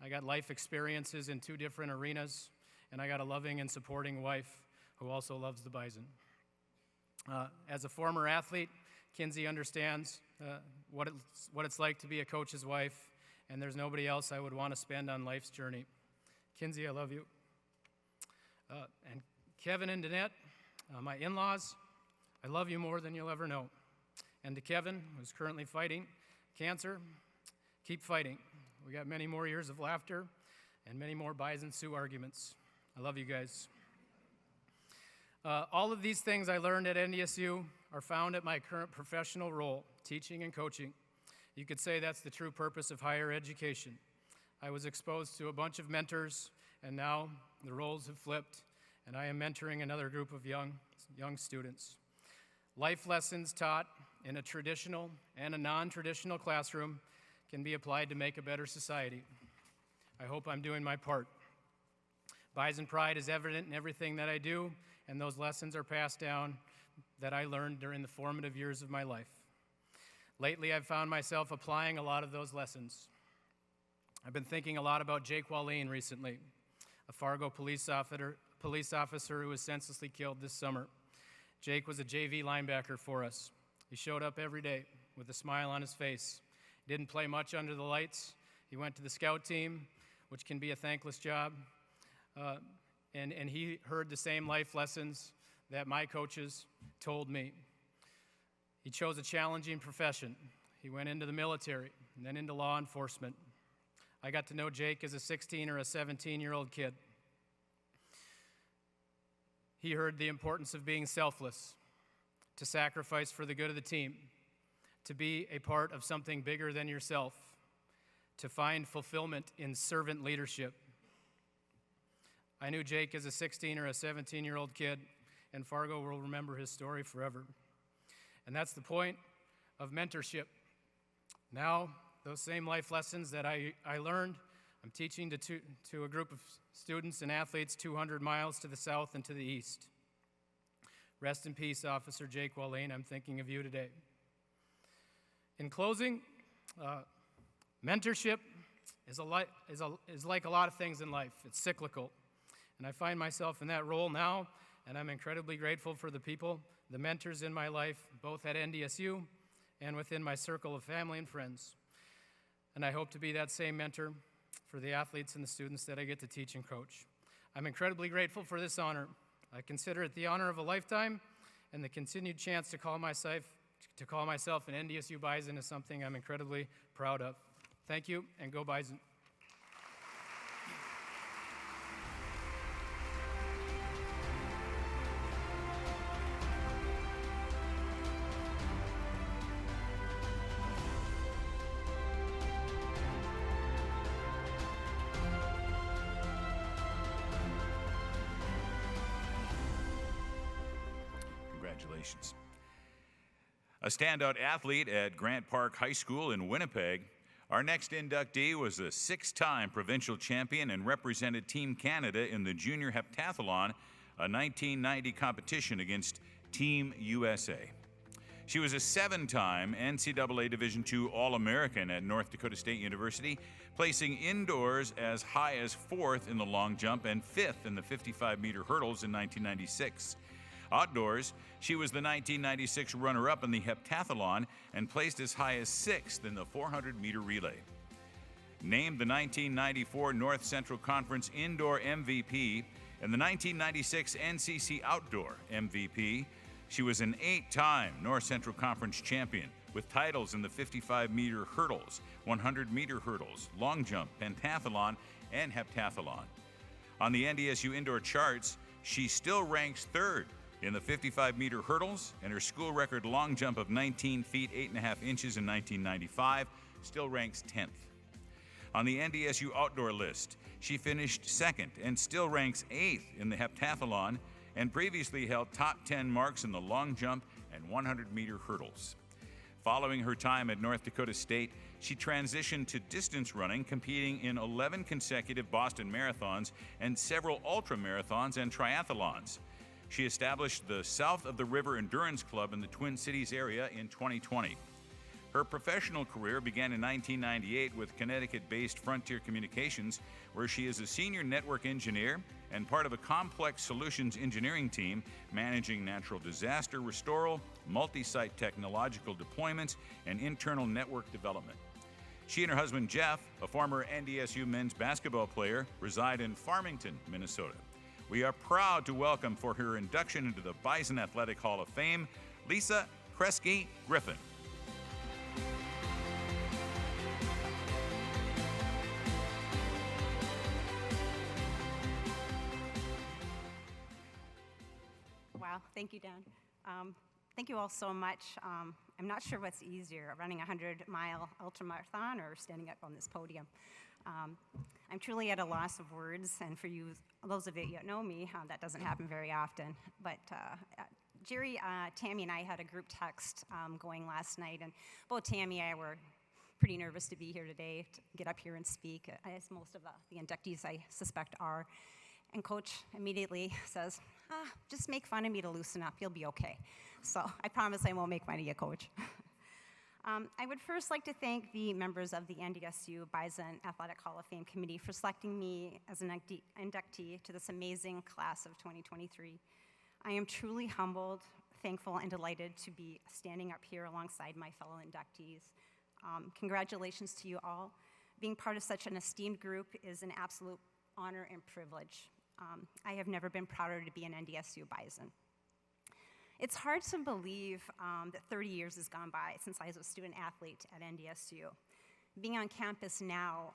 I got life experiences in 2 different arenas. And I got a loving and supporting wife who also loves the Bison. As a former athlete, Kinsey understands what it's like to be a coach's wife, and there's nobody else I would want to spend on life's journey. Kinsey, I love you. And Kevin and Danette, my in-laws, I love you more than you'll ever know. And to Kevin, who's currently fighting cancer, keep fighting. We got many more years of laughter and many more Bison Sioux arguments. I love you guys. All of these things I learned at NDSU are found at my current professional role, teaching and coaching. You could say that's the true purpose of higher education. I was exposed to a bunch of mentors, and now the roles have flipped, and I am mentoring another group of young students. Life lessons taught in a traditional and a non-traditional classroom can be applied to make a better society. I hope I'm doing my part. Bison pride is evident in everything that I do, and those lessons are passed down that I learned during the formative years of my life. Lately, I've found myself applying a lot of those lessons. I've been thinking a lot about Jake Wallane recently, a Fargo police officer who was senselessly killed this summer. Jake was a JV linebacker for us. He showed up every day with a smile on his face. He didn't play much under the lights. He went to the scout team, which can be a thankless job. And he heard the same life lessons that my coaches told me. He chose a challenging profession. He went into the military and then into law enforcement. I got to know Jake as a 16 or a 17-year-old kid. He heard the importance of being selfless, to sacrifice for the good of the team, to be a part of something bigger than yourself, to find fulfillment in servant leadership. I knew Jake as a 16 or a 17-year-old kid, and Fargo will remember his story forever. And that's the point of mentorship. Now, those same life lessons that I learned, I'm teaching to a group of students and athletes 200 miles to the south and to the east. Rest in peace, Officer Jake Wallane. I'm thinking of you today. In closing, mentorship is like a lot of things in life. It's cyclical. And I find myself in that role now, and I'm incredibly grateful for the people, the mentors in my life, both at NDSU and within my circle of family and friends. And I hope to be that same mentor for the athletes and the students that I get to teach and coach. I'm incredibly grateful for this honor. I consider it the honor of a lifetime, and the continued chance to call myself an NDSU Bison is something I'm incredibly proud of. Thank you, and go Bison. Congratulations. A standout athlete at Grant Park High School in Winnipeg, our next inductee was a 6-time provincial champion and represented Team Canada in the junior heptathlon, a 1990 competition against Team USA. She was a 7-time NCAA Division II All-American at North Dakota State University, placing indoors as high as 4th in the long jump and 5th in the 55-meter hurdles in 1996. Outdoors, she was the 1996 runner-up in the heptathlon and placed as high as 6th in the 400-meter relay. Named the 1994 North Central Conference Indoor MVP and the 1996 NCC Outdoor MVP, she was an 8-time North Central Conference champion with titles in the 55-meter hurdles, 100-meter hurdles, long jump, pentathlon, and heptathlon. On the NDSU indoor charts, she still ranks 3rd in the 55-meter hurdles, and her school record long jump of 19 feet 8.5 inches in 1995 still ranks 10th. On the NDSU outdoor list, she finished 2nd and still ranks 8th in the heptathlon, and previously held top 10 marks in the long jump and 100-meter hurdles. Following her time at North Dakota State, she transitioned to distance running, competing in 11 consecutive Boston marathons and several ultra marathons and triathlons. She established the South of the River Endurance Club in the Twin Cities area in 2020. Her professional career began in 1998 with Connecticut-based Frontier Communications, where she is a senior network engineer and part of a complex solutions engineering team managing natural disaster restoral, multi-site technological deployments, and internal network development. She and her husband Jeff, a former NDSU men's basketball player, reside in Farmington, Minnesota. We are proud to welcome for her induction into the Bison Athletic Hall of Fame, Lisa Kresky-Griffin. Wow, thank you, Dan. Thank you all so much. I'm not sure what's easier, running a 100-mile ultramarathon or standing up on this podium. I'm truly at a loss of words, and for you, those of you that know me, that doesn't happen very often. But Jerry, Tammy, and I had a group text going last night, and both Tammy and I were pretty nervous to be here today, to get up here and speak, as most of the inductees I suspect are. And Coach immediately says, just make fun of me to loosen up, you'll be okay. So I promise I won't make fun of you, Coach. I would first like to thank the members of the NDSU Bison Athletic Hall of Fame Committee for selecting me as an inductee to this amazing class of 2023. I am truly humbled, thankful, and delighted to be standing up here alongside my fellow inductees. Congratulations to you all. Being part of such an esteemed group is an absolute honor and privilege. I have never been prouder to be an NDSU Bison. It's hard to believe that 30 years has gone by since I was a student athlete at NDSU. Being on campus now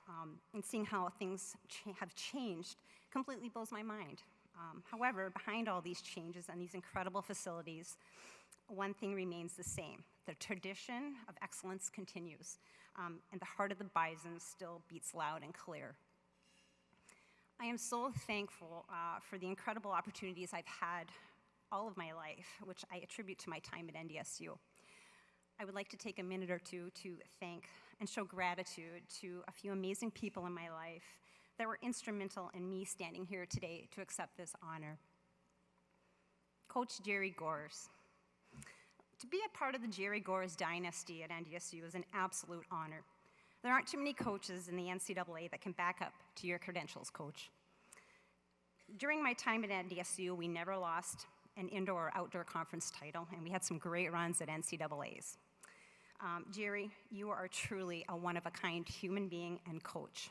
and seeing how things have changed completely blows my mind. However, behind all these changes and these incredible facilities, one thing remains the same. The tradition of excellence continues, and the heart of the Bison still beats loud and clear. I am so thankful for the incredible opportunities I've had all of my life, which I attribute to my time at NDSU. I would like to take a minute or two to thank and show gratitude to a few amazing people in my life that were instrumental in me standing here today to accept this honor. Coach Jerry Gores. To be a part of the Jerry Gores dynasty at NDSU is an absolute honor. There aren't too many coaches in the NCAA that can back up to your credentials, Coach. During my time at NDSU, we never lost an indoor or outdoor conference title, and we had some great runs at NCAAs. Jerry, you are truly a one-of-a-kind human being and coach,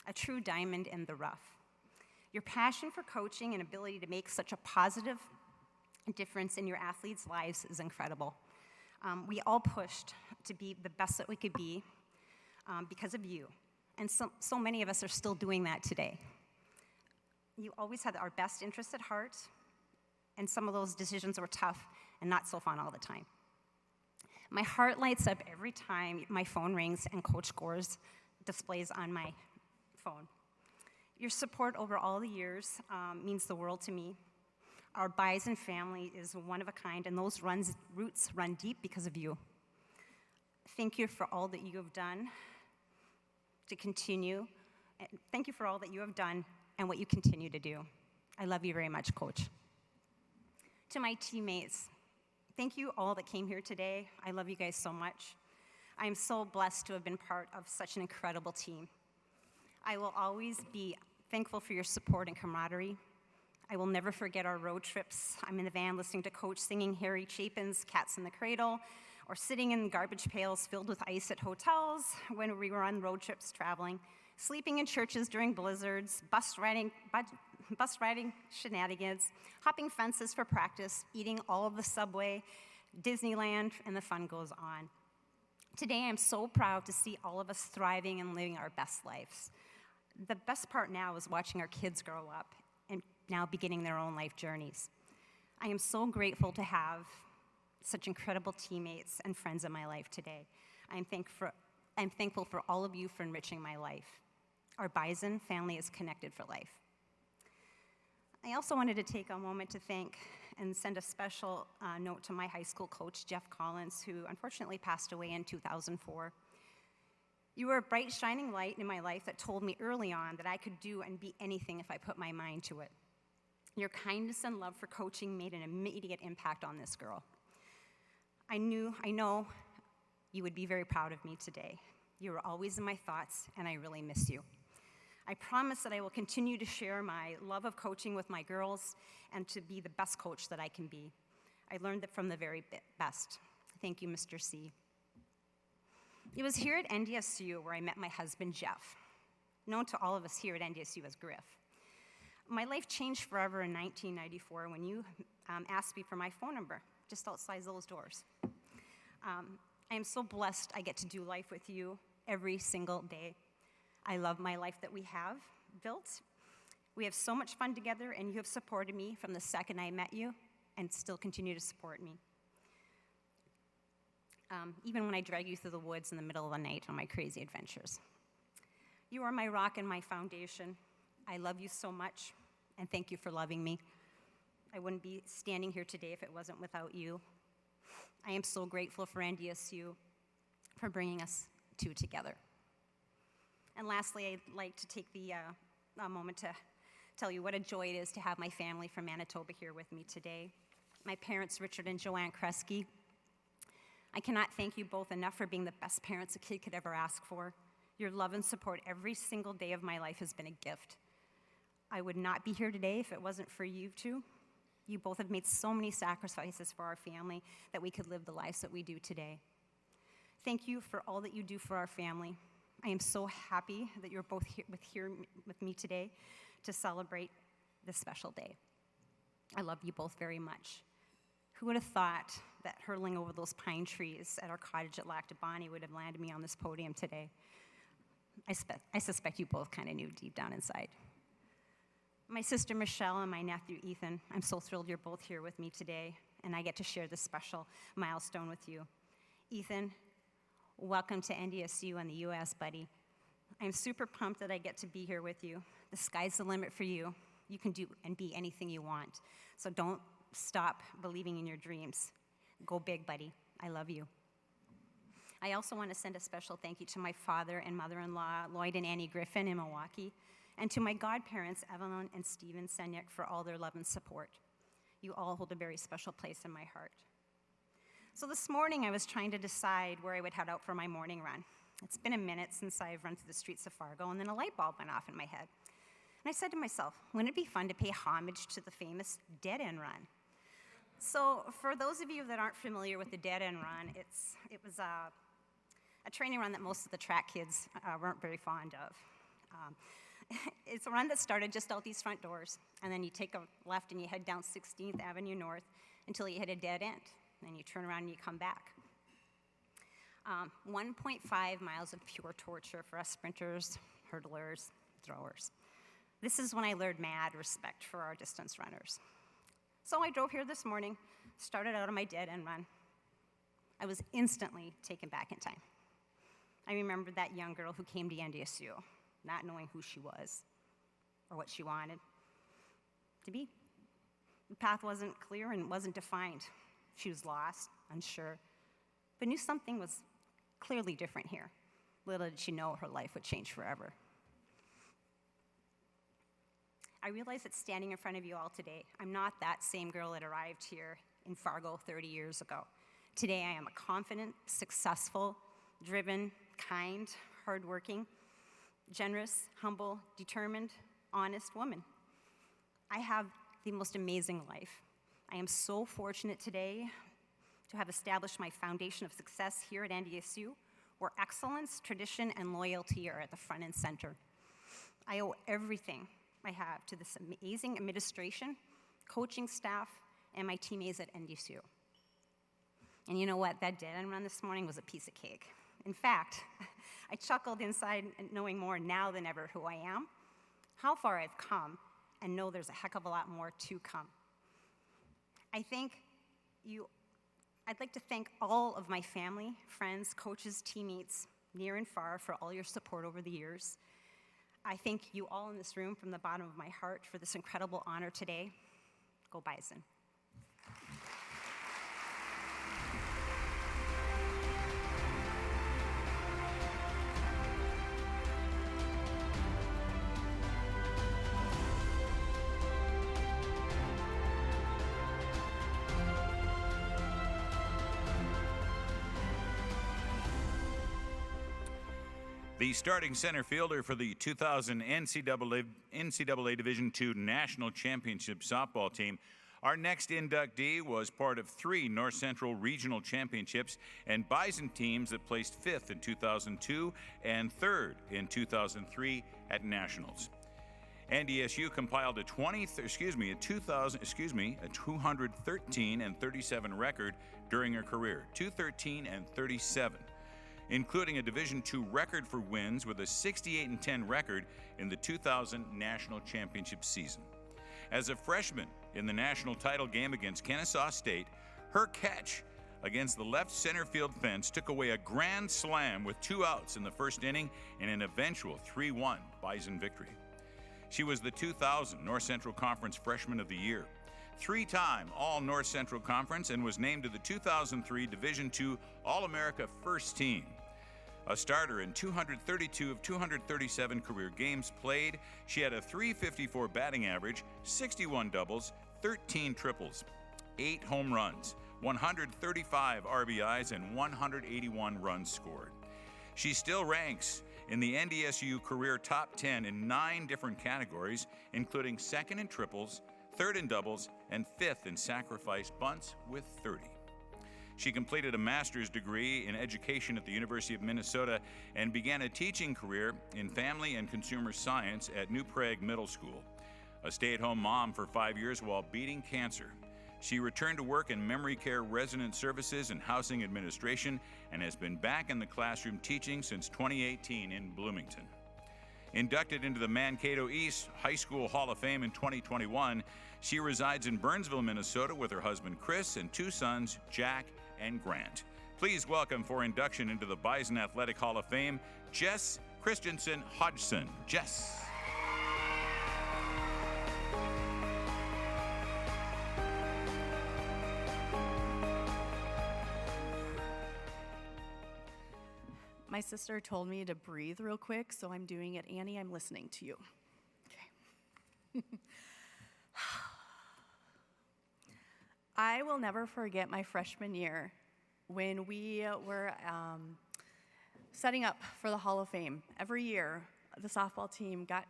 a true diamond in the rough. Your passion for coaching and ability to make such a positive difference in your athletes' lives is incredible. We all pushed to be the best that we could be because of you, and so many of us are still doing that today. You always had our best interest at heart, and some of those decisions were tough and not so fun all the time. My heart lights up every time my phone rings and Coach scores displays on my phone. Your support over all the years means the world to me. Our Bison family is one of a kind, and those roots run deep because of you. Thank you for all that you have done to continue. Thank you for all that you have done and what you continue to do. I love you very much, Coach. To my teammates, thank you all that came here today. I love you guys so much. I am so blessed to have been part of such an incredible team. I will always be thankful for your support and camaraderie. I will never forget our road trips. I'm in the van listening to Coach singing Harry Chapin's Cats in the Cradle, or sitting in garbage pails filled with ice at hotels when we were on road trips traveling, sleeping in churches during blizzards, bus riding shenanigans, hopping fences for practice, eating all of the Subway, Disneyland, and the fun goes on. Today, I'm so proud to see all of us thriving and living our best lives. The best part now is watching our kids grow up and now beginning their own life journeys. I am so grateful to have such incredible teammates and friends in my life today. I'm thankful for all of you for enriching my life. Our Bison family is connected for life. I also wanted to take a moment to thank and send a special note to my high school coach, Jeff Collins, who unfortunately passed away in 2004. You were a bright, shining light in my life that told me early on that I could do and be anything if I put my mind to it. Your kindness and love for coaching made an immediate impact on this girl. I know you would be very proud of me today. You were always in my thoughts, and I really miss you. I promise that I will continue to share my love of coaching with my girls and to be the best coach that I can be. I learned that from the very best. Thank you, Mr. C. It was here at NDSU where I met my husband, Jeff, known to all of us here at NDSU as Griff. My life changed forever in 1994 when you asked me for my phone number just outside those doors. I am so blessed I get to do life with you every single day. I love my life that we have built. We have so much fun together, and you have supported me from the second I met you and still continue to support me. Even when I drag you through the woods in the middle of the night on my crazy adventures. You are my rock and my foundation. I love you so much, and thank you for loving me. I wouldn't be standing here today if it wasn't without you. I am so grateful for NDSU for bringing us two together. And lastly, I'd like to take a moment to tell you what a joy it is to have my family from Manitoba here with me today. My parents, Richard and Joanne Kresky. I cannot thank you both enough for being the best parents a kid could ever ask for. Your love and support every single day of my life has been a gift. I would not be here today if it wasn't for you two. You both have made so many sacrifices for our family that we could live the lives that we do today. Thank you for all that you do for our family. I am so happy that you're both here with me today to celebrate this special day. I love you both very much. Who would have thought that hurtling over those pine trees at our cottage at Lac du Bonnet would have landed me on this podium today? I suspect you both kind of knew deep down inside. My sister Michelle and my nephew Ethan, I'm so thrilled you're both here with me today, and I get to share this special milestone with you. Ethan, welcome to NDSU and the US, buddy. I'm super pumped that I get to be here with you. The sky's the limit for you. You can do and be anything you want. So don't stop believing in your dreams. Go big, buddy. I love you. I also want to send a special thank you to my father and mother-in-law, Lloyd and Annie Griffin in Milwaukee, and to my godparents, Evelyn and Stephen Senyek, for all their love and support. You all hold a very special place in my heart. So this morning, I was trying to decide where I would head out for my morning run. It's been a minute since I've run through the streets of Fargo, and then a light bulb went off in my head. And I said to myself, wouldn't it be fun to pay homage to the famous dead-end run? So for those of you that aren't familiar with the dead end run, it was a training run that most of the track kids weren't very fond of. It's a run that started just out these front doors, and then you take a left and you head down 16th Avenue North until you hit a dead end. Then you turn around and you come back. 1.5 miles of pure torture for us sprinters, hurdlers, throwers. This is when I learned mad respect for our distance runners. So I drove here this morning, started out on my dead end run. I was instantly taken back in time. I remembered that young girl who came to NDSU, not knowing who she was or what she wanted to be. The path wasn't clear and wasn't defined. She was lost, unsure, but knew something was clearly different here. Little did she know her life would change forever. I realize that standing in front of you all today, I'm not that same girl that arrived here in Fargo 30 years ago. Today, I am a confident, successful, driven, kind, hardworking, generous, humble, determined, honest woman. I have the most amazing life. I am so fortunate today to have established my foundation of success here at NDSU, where excellence, tradition, and loyalty are at the front and center. I owe everything I have to this amazing administration, coaching staff, and my teammates at NDSU. And you know what? That dead end run this morning was a piece of cake. In fact, I chuckled inside knowing more now than ever who I am, how far I've come, and know there's a heck of a lot more to come. I'd like to thank all of my family, friends, coaches, teammates, near and far, for all your support over the years. I thank you all in this room from the bottom of my heart for this incredible honor today. Go Bison. The starting center fielder for the 2000 NCAA Division II National Championship softball team. Our next inductee was part of 3 North Central Regional Championships and Bison teams that placed 5th in 2002 and 3rd in 2003 at Nationals. NDSU compiled a 213 and 37 record during her career, 213 and 37. Including a Division II record for wins with a 68-10 record in the 2000 National Championship season. As a freshman in the national title game against Kennesaw State, her catch against the left center field fence took away a grand slam with 2 outs in the first inning in an eventual 3-1 Bison victory. She was the 2000 North Central Conference Freshman of the Year, 3-time All-North Central Conference, and was named to the 2003 Division II All-America First Team. A starter in 232 of 237 career games played, she had a .354 batting average, 61 doubles, 13 triples, 8 home runs, 135 RBIs, and 181 runs scored. She still ranks in the NDSU career top 10 in 9 different categories, including 2nd in triples, 3rd in doubles, and 5th in sacrifice bunts with 30. She completed a master's degree in education at the University of Minnesota and began a teaching career in family and consumer science at New Prague Middle School. A stay-at-home mom for 5 years while beating cancer. She returned to work in memory care resident services and housing administration and has been back in the classroom teaching since 2018 in Bloomington. Inducted into the Mankato East High School Hall of Fame in 2021, she resides in Burnsville, Minnesota with her husband Chris and 2 sons, Jack and Grant. Please welcome for induction into the Bison Athletic Hall of Fame, Jess Christensen Hodgson. Jess. My sister told me to breathe real quick, so I'm doing it. Annie, I'm listening to you. Okay. I will never forget my freshman year when we were setting up for the Hall of Fame. Every year, the softball team got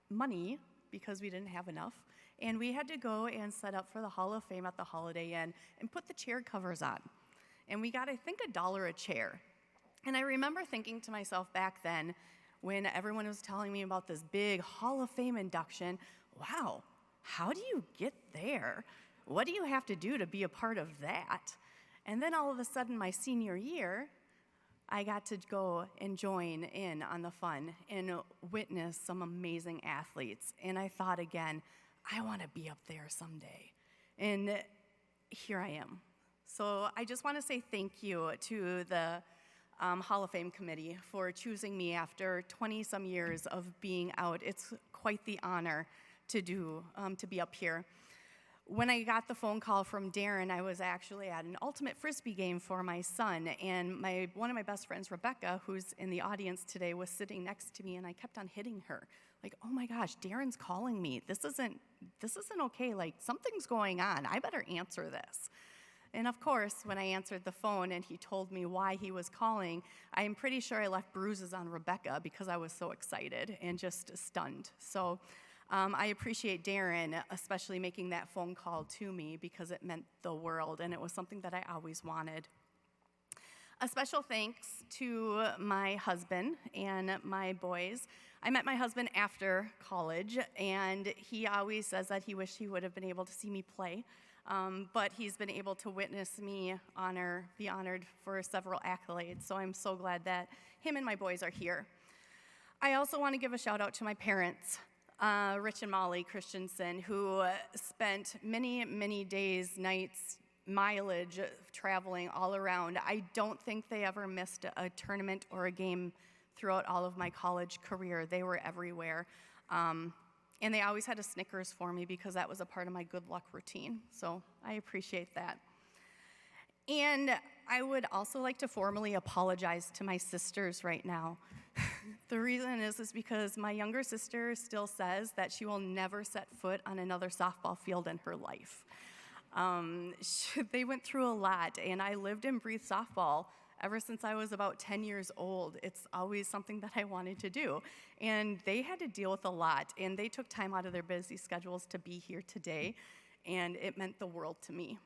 money because we didn't have enough, And we had to go and set up for the Hall of Fame at the Holiday Inn and put the chair covers on. And we got, I think, $1 a chair. And I remember thinking to myself back then, when everyone was telling me about this big Hall of Fame induction, wow, how do you get there? What do you have to do to be a part of that? And then all of a sudden, my senior year, I got to go and join in on the fun and witness some amazing athletes. And I thought again, I want to be up there someday. And here I am. So I just want to say thank you to the Hall of Fame committee for choosing me after 20-some years of being out. It's quite the honor to be up here. When I got the phone call from Darren, I was actually at an ultimate Frisbee game for my son, and one of my best friends, Rebecca, who's in the audience today, was sitting next to me, and I kept on hitting her. Like, oh my gosh, Darren's calling me. This isn't okay. Like, something's going on. I better answer this. And of course, when I answered the phone and he told me why he was calling, I'm pretty sure I left bruises on Rebecca because I was so excited and just stunned. So I appreciate Darren, especially making that phone call to me because it meant the world and it was something that I always wanted. A special thanks to my husband and my boys. I met my husband after college, and he always says that he wished he would have been able to see me play. But he's been able to witness me be honored for several accolades, so I'm so glad that him and my boys are here. I also want to give a shout out to my parents, Rich and Molly Christensen, who spent many, many days, nights, mileage traveling all around. I don't think they ever missed a tournament or a game throughout all of my college career. They were everywhere. And they always had a Snickers for me because that was a part of my good luck routine. So I appreciate that. And I would also like to formally apologize to my sisters right now. The reason is because my younger sister still says that she will never set foot on another softball field in her life. They went through a lot, and I lived and breathed softball ever since I was about 10 years old. It's always something that I wanted to do. And they had to deal with a lot, and they took time out of their busy schedules to be here today, and it meant the world to me.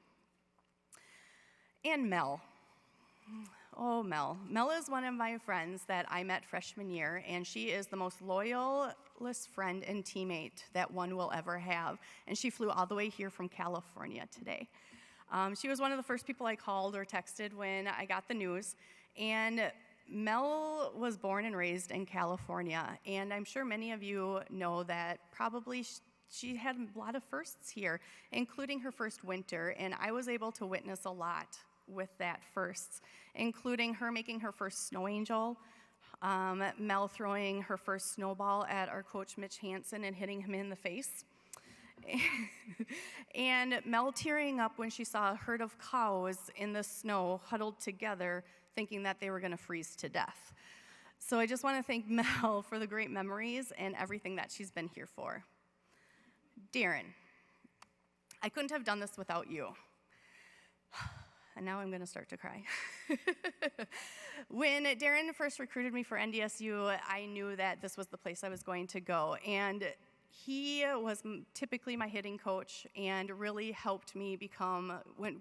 And Mel. Oh, Mel. Mel is one of my friends that I met freshman year, and she is the most loyalist friend and teammate that one will ever have. And she flew all the way here from California today. She was one of the first people I called or texted when I got the news. And Mel was born and raised in California. And I'm sure many of you know that probably she had a lot of firsts here, including her first winter. And I was able to witness a lot with that firsts, including her making her first snow angel, Mel throwing her first snowball at our coach Mitch Hansen and hitting him in the face, and Mel tearing up when she saw a herd of cows in the snow huddled together thinking that they were going to freeze to death. So I just want to thank Mel for the great memories and everything that she's been here for. Darren, I couldn't have done this without you. And now I'm going to start to cry. When Darren first recruited me for NDSU, I knew that this was the place I was going to go. And he was typically my hitting coach and really helped me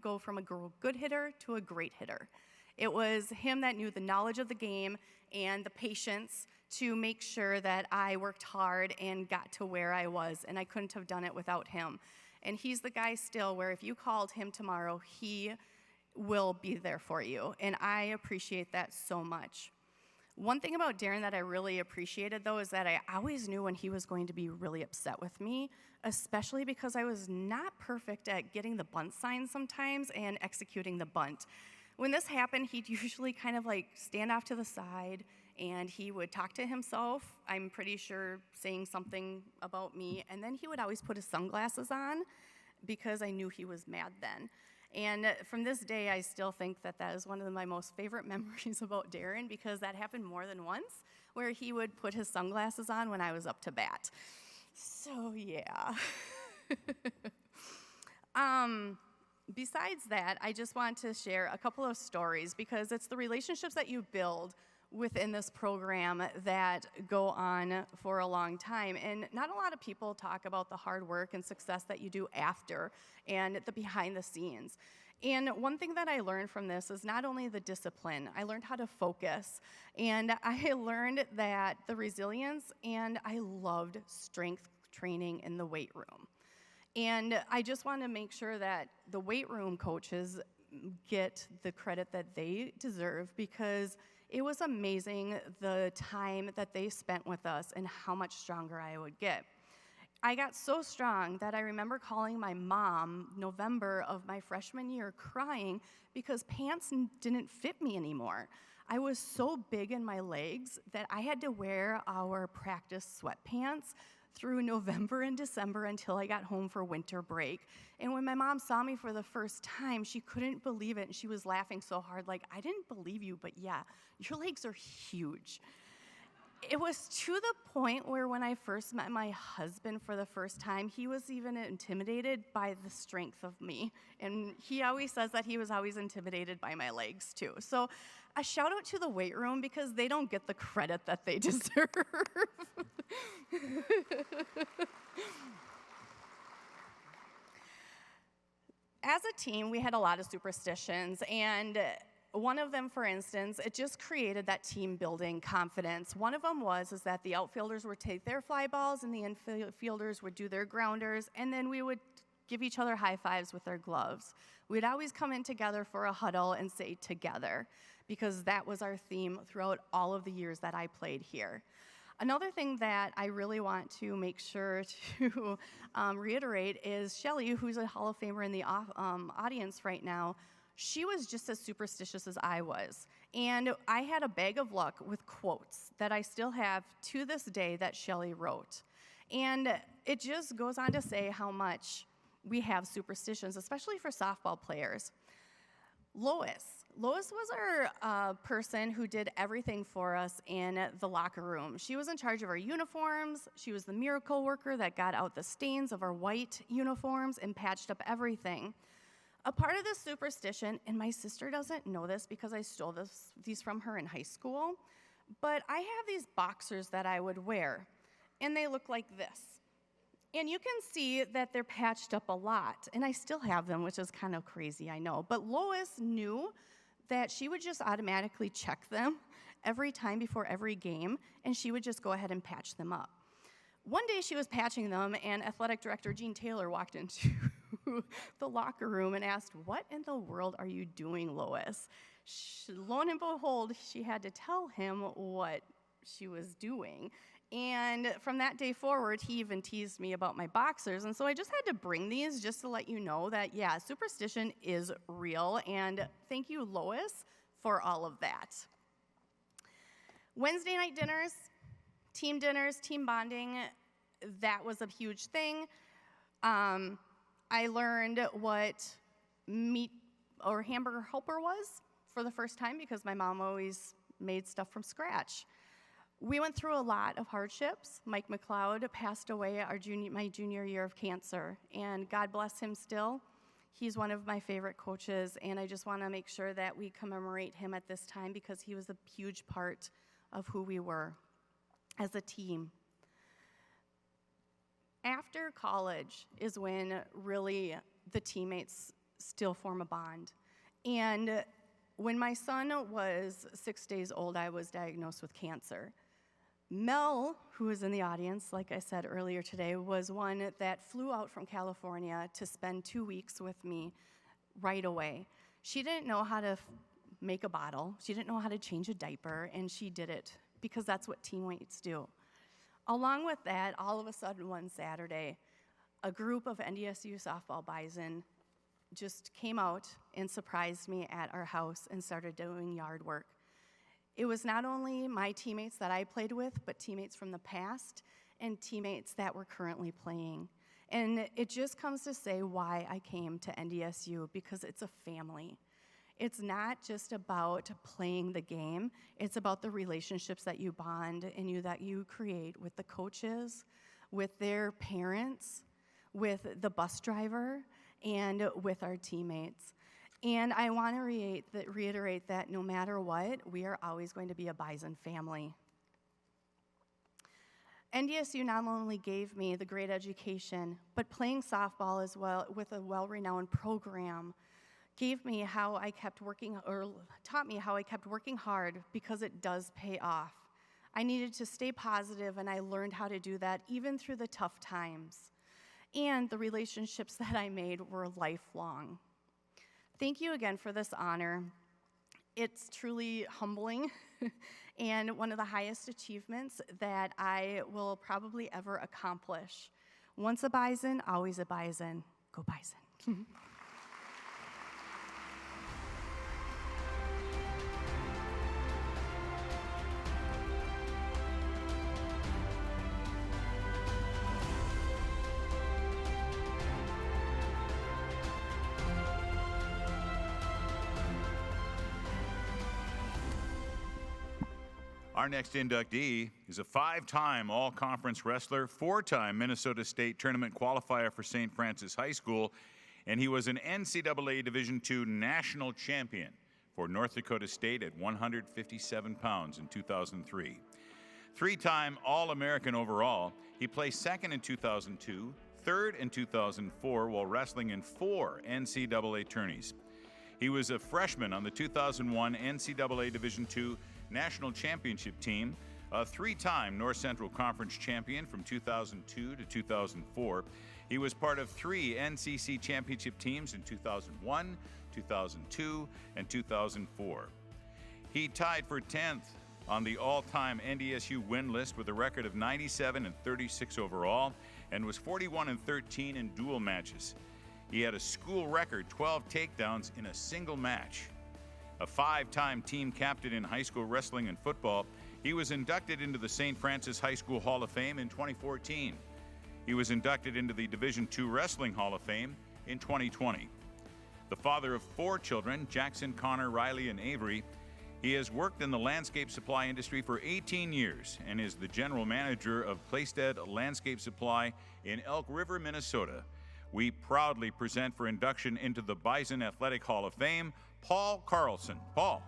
go from a good hitter to a great hitter. It was him that knew the knowledge of the game and the patience to make sure that I worked hard and got to where I was, and I couldn't have done it without him. And he's the guy still where if you called him tomorrow, he will be there for you, and I appreciate that so much. One thing about Darren that I really appreciated, though, is that I always knew when he was going to be really upset with me, especially because I was not perfect at getting the bunt sign sometimes and executing the bunt. When this happened, he'd usually kind of like stand off to the side, and he would talk to himself, I'm pretty sure saying something about me, and then he would always put his sunglasses on because I knew he was mad then. And from this day, I still think that that is one of my most favorite memories about Darren because that happened more than once, where he would put his sunglasses on when I was up to bat. So, yeah. Besides that, I just want to share a couple of stories because it's the relationships that you build within this program that go on for a long time. And not a lot of people talk about the hard work and success that you do after and the behind the scenes. And one thing that I learned from this is not only the discipline, I learned how to focus, and I learned that the resilience, and I loved strength training in the weight room. And I just want to make sure that the weight room coaches get the credit that they deserve, because it was amazing the time that they spent with us and how much stronger I would get. I got so strong that I remember calling my mom November of my freshman year crying because pants didn't fit me anymore. I was so big in my legs that I had to wear our practice sweatpants through November and December until I got home for winter break. And when my mom saw me for the first time, she couldn't believe it, and she was laughing so hard, like, I didn't believe you, but yeah, your legs are huge. It was to the point where when I first met my husband for the first time, he was even intimidated by the strength of me. And he always says that he was always intimidated by my legs too. So a shout out to the weight room, because they don't get the credit that they deserve. As a team, we had a lot of superstitions, and one of them, for instance, it just created that team building confidence. One of them was that the outfielders would take their fly balls and the infielders would do their grounders, and then we would give each other high fives with our gloves. We'd always come in together for a huddle and say together, because that was our theme throughout all of the years that I played here. Another thing that I really want to make sure to reiterate is Shelly, who's a Hall of Famer in the audience right now. She was just as superstitious as I was. And I had a bag of luck with quotes that I still have to this day that Shelly wrote. And it just goes on to say how much we have superstitions, especially for softball players. Lois was our person who did everything for us in the locker room. She was in charge of our uniforms. She was the miracle worker that got out the stains of our white uniforms and patched up everything. A part of this superstition, and my sister doesn't know this because I stole these from her in high school, but I have these boxers that I would wear, and they look like this. And you can see that they're patched up a lot, and I still have them, which is kind of crazy, I know. But Lois knew that she would just automatically check them every time before every game, and she would just go ahead and patch them up. One day she was patching them, and athletic director Gene Taylor walked into the locker room and asked, "What in the world are you doing, Lois?" Lo and behold, she had to tell him what she was doing. And from that day forward, he even teased me about my boxers. And so I just had to bring these just to let you know that, yeah, superstition is real. And thank you, Lois, for all of that. Wednesday night dinners, team bonding, that was a huge thing. I learned what meat or hamburger helper was for the first time because my mom always made stuff from scratch. We went through a lot of hardships. Mike McLeod passed away my junior year of cancer, and God bless him still. He's one of my favorite coaches, and I just want to make sure that we commemorate him at this time because he was a huge part of who we were as a team. After college is when really the teammates still form a bond. And when my son was 6 days old, I was diagnosed with cancer. Mel, who is in the audience, like I said earlier today, was one that flew out from California to spend 2 weeks with me right away. She didn't know how to make a bottle. She didn't know how to change a diaper, and she did it because that's what teammates do. Along with that, all of a sudden one Saturday, a group of NDSU softball Bison just came out and surprised me at our house and started doing yard work. It was not only my teammates that I played with, but teammates from the past and teammates that were currently playing. And it just comes to say why I came to NDSU, because it's a family. It's not just about playing the game, it's about the relationships that you bond and that you create with the coaches, with their parents, with the bus driver, and with our teammates. And I want to reiterate that no matter what, we are always going to be a Bison family. NDSU not only gave me the great education, but playing softball as well with a well-renowned program gave me how I kept working, or taught me how I kept working hard, because it does pay off. I needed to stay positive, and I learned how to do that even through the tough times. And the relationships that I made were lifelong. Thank you again for this honor. It's truly humbling and one of the highest achievements that I will probably ever accomplish. Once a Bison, always a Bison. Go Bison. Our next inductee is a 5-time all-conference wrestler, 4-time Minnesota State Tournament qualifier for St. Francis High School, and he was an NCAA Division II national champion for North Dakota State at 157 pounds in 2003. 3-time All-American overall, he placed second in 2002, third in 2004 while wrestling in 4 NCAA tourneys. He was a freshman on the 2001 NCAA Division II National Championship team, a 3-time North Central Conference champion from 2002 to 2004. He was part of 3 NCC championship teams in 2001, 2002, and 2004. He tied for 10th on the all-time NDSU win list with a record of 97 and 36 overall, and was 41 and 13 in dual matches. He had a school record 12 takedowns in a single match. A 5-time team captain in high school wrestling and football, he was inducted into the St. Francis High School Hall of Fame in 2014. He was inducted into the Division II Wrestling Hall of Fame in 2020. The father of 4 children, Jackson, Connor, Riley, and Avery, he has worked in the landscape supply industry for 18 years and is the general manager of Playstead Landscape Supply in Elk River, Minnesota. We proudly present for induction into the Bison Athletic Hall of Fame, Paul Carlson. Paul.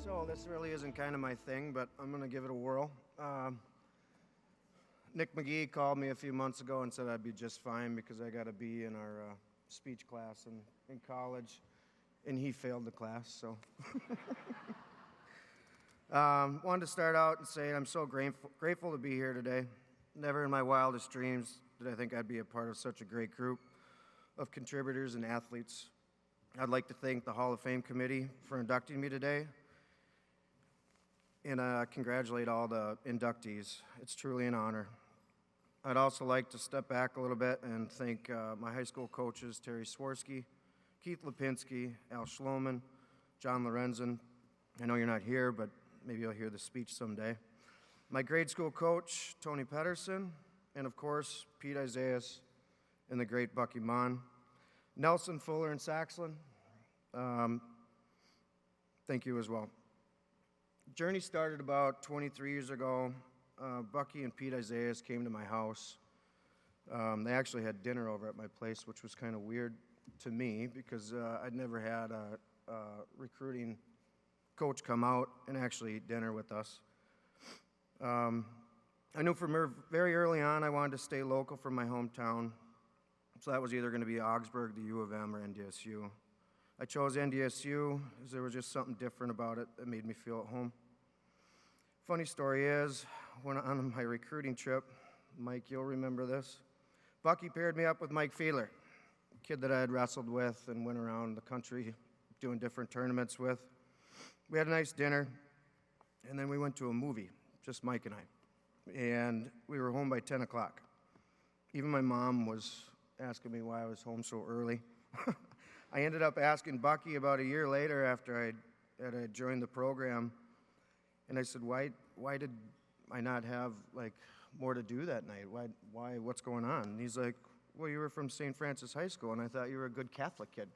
So this really isn't kind of my thing, but I'm going to give it a whirl. Nick McGee called me a few months ago and said I'd be just fine because I got a B in our speech class in college, and he failed the class, so. Wanted to start out and say I'm so grateful to be here today. Never in my wildest dreams did I think I'd be a part of such a great group of contributors and athletes. I'd like to thank the Hall of Fame committee for inducting me today, and congratulate all the inductees. It's truly an honor. I'd also like to step back a little bit and thank my high school coaches, Terry Swarsky, Keith Lipinski, Al Schloman, John Lorenzen. I know you're not here, but maybe you'll hear the speech someday. My grade school coach, Tony Pedersen, and of course, Pete Isaias and the great Bucky Mon. Nelson, Fuller, and Saxlin, thank you as well. Journey started about 23 years ago. Bucky and Pete Isaias came to my house. They actually had dinner over at my place, which was kind of weird to me because I'd never had a recruiting coach come out and actually eat dinner with us. I knew from very early on I wanted to stay local from my hometown, so that was either going to be Augsburg, the U of M, or NDSU. I chose NDSU because there was just something different about it that made me feel at home. Funny story is, when on my recruiting trip, Mike, you'll remember this, Bucky paired me up with Mike Fiedler, a kid that I had wrestled with and went around the country doing different tournaments with. We had a nice dinner, and then we went to a movie, just Mike and I, and we were home by 10 o'clock. Even my mom was asking me why I was home so early. I ended up asking Bucky about a year later after I joined the program, and I said, why did I not have more to do that night? Why, what's going on? And he's like, well, you were from St. Francis High School, and I thought you were a good Catholic kid.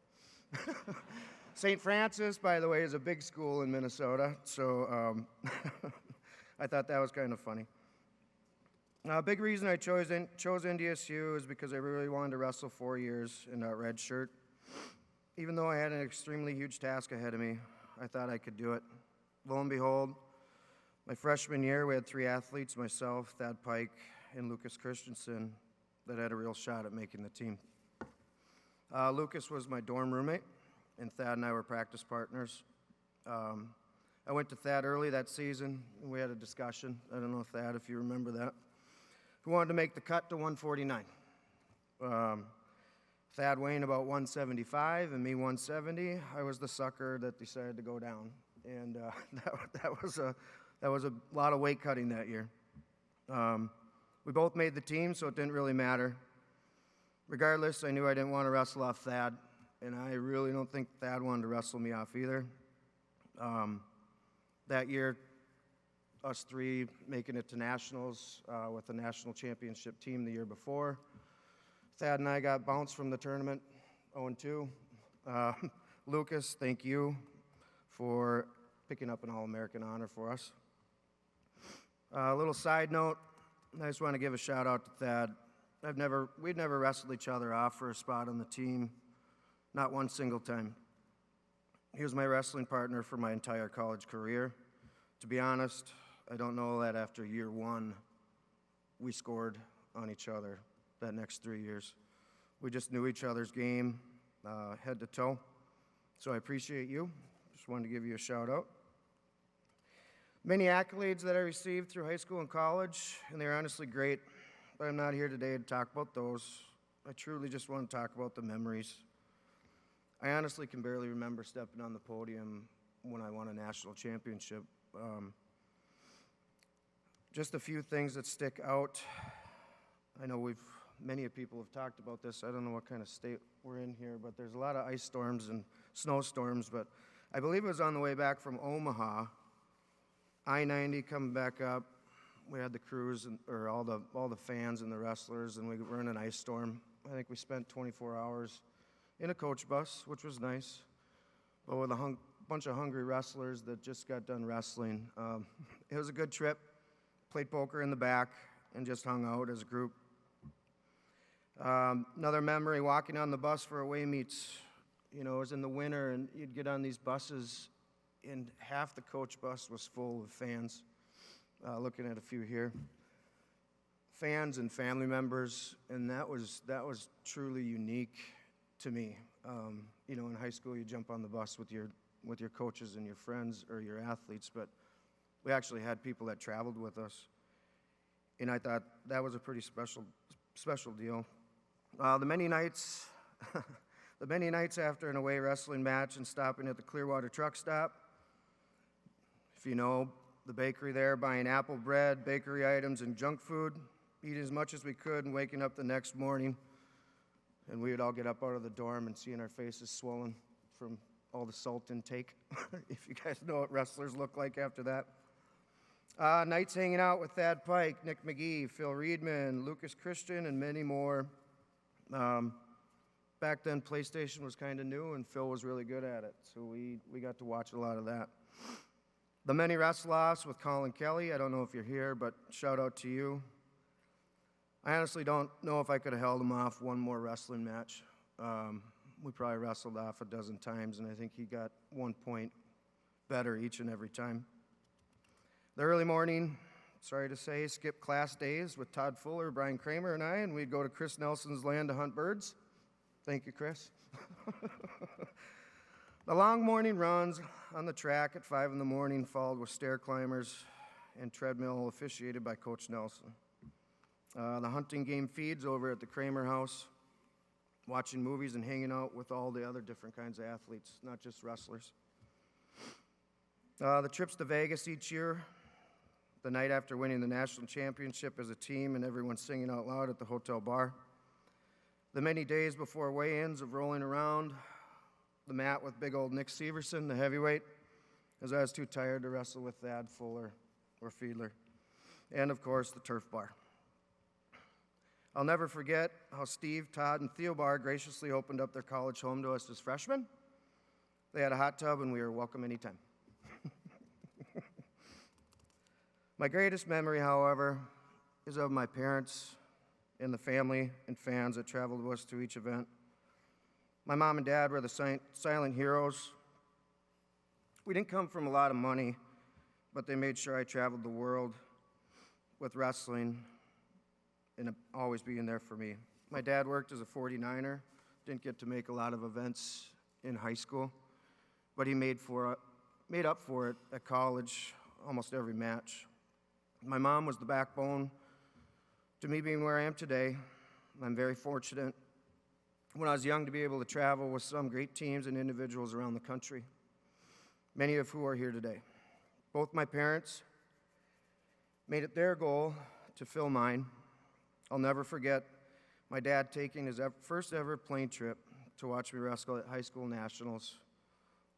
St. Francis, by the way, is a big school in Minnesota, so I thought that was kind of funny. A big reason I chose NDSU is because I really wanted to wrestle 4 years in that red shirt. Even though I had an extremely huge task ahead of me, I thought I could do it. Lo and behold, my freshman year, we had 3 athletes, myself, Thad Pike, and Lucas Christensen, that had a real shot at making the team. Lucas was my dorm roommate, and Thad and I were practice partners. I went to Thad early that season, and we had a discussion. I don't know, Thad, if you remember that. Who wanted to make the cut to 149. Thad weighing about 175 and me 170. I was the sucker that decided to go down, and that was a lot of weight cutting that year. We both made the team, so it didn't really matter. Regardless, I knew I didn't want to wrestle off Thad, and I really don't think Thad wanted to wrestle me off either. That year, us 3 making it to nationals with the national championship team the year before. Thad and I got bounced from the tournament, 0-2. Lucas, thank you for picking up an All-American honor for us. A little side note, I just want to give a shout out to Thad. We'd never wrestled each other off for a spot on the team, not one single time. He was my wrestling partner for my entire college career. To be honest, I don't know that after year 1, we scored on each other that next 3 years. We just knew each other's game head to toe. So I appreciate you. Just wanted to give you a shout out. Many accolades that I received through high school and college, and they're honestly great, but I'm not here today to talk about those. I truly just want to talk about the memories. I honestly can barely remember stepping on the podium when I won a national championship. Just a few things that stick out. I know many people have talked about this. I don't know what kind of state we're in here, but there's a lot of ice storms and snowstorms. But I believe it was on the way back from Omaha, I-90 coming back up. We had the crews or all the fans and the wrestlers, and we were in an ice storm. I think we spent 24 hours in a coach bus, which was nice, but with a bunch of hungry wrestlers that just got done wrestling. It was a good trip. Played poker in the back and just hung out as a group. Another memory, walking on the bus for away meets. You know, it was in the winter, and you'd get on these buses, and half the coach bus was full of fans. Looking at a few here. Fans and family members, and that was truly unique to me. You know, in high school, you jump on the bus with your coaches and your friends or your athletes, but we actually had people that traveled with us, and I thought that was a pretty special deal. The many nights after an away wrestling match and stopping at the Clearwater truck stop, if you know the bakery there, buying apple bread, bakery items, and junk food, eating as much as we could, and waking up the next morning, and we would all get up out of the dorm and seeing our faces swollen from all the salt intake, if you guys know what wrestlers look like after that. Nights hanging out with Thad Pike, Nick McGee, Phil Reedman, Lucas Christian, and many more. Back then, PlayStation was kind of new, and Phil was really good at it, so we got to watch a lot of that. The many wrestle-offs with Colin Kelly, I don't know if you're here, but shout out to you. I honestly don't know if I could have held him off one more wrestling match. We probably wrestled off a dozen times, and I think he got 1 point better each and every time. The early morning, sorry to say, skip class days with Todd Fuller, Brian Kramer, and I, and we'd go to Chris Nelson's land to hunt birds. Thank you, Chris. The long morning runs on the track at 5 in the morning, followed with stair climbers and treadmill officiated by Coach Nelson. The hunting game feeds over at the Kramer house, watching movies and hanging out with all the other different kinds of athletes, not just wrestlers. The trips to Vegas each year, the night after winning the national championship as a team and everyone singing out loud at the hotel bar. The many days before weigh-ins of rolling around the mat with big old Nick Severson, the heavyweight, as I was too tired to wrestle with Thad, Fuller, or Fiedler. And, of course, the turf bar. I'll never forget how Steve, Todd, and Theo Bar graciously opened up their college home to us as freshmen. They had a hot tub, and we were welcome anytime. My greatest memory, however, is of my parents and the family and fans that traveled with us to each event. My mom and dad were the silent heroes. We didn't come from a lot of money, but they made sure I traveled the world with wrestling and always being there for me. My dad worked as a 49er, didn't get to make a lot of events in high school, but he made up for it at college, almost every match. My mom was the backbone to me being where I am today. I'm very fortunate when I was young to be able to travel with some great teams and individuals around the country, many of who are here today. Both my parents made it their goal to fill mine. I'll never forget my dad taking his first ever plane trip to watch me wrestle at high school nationals,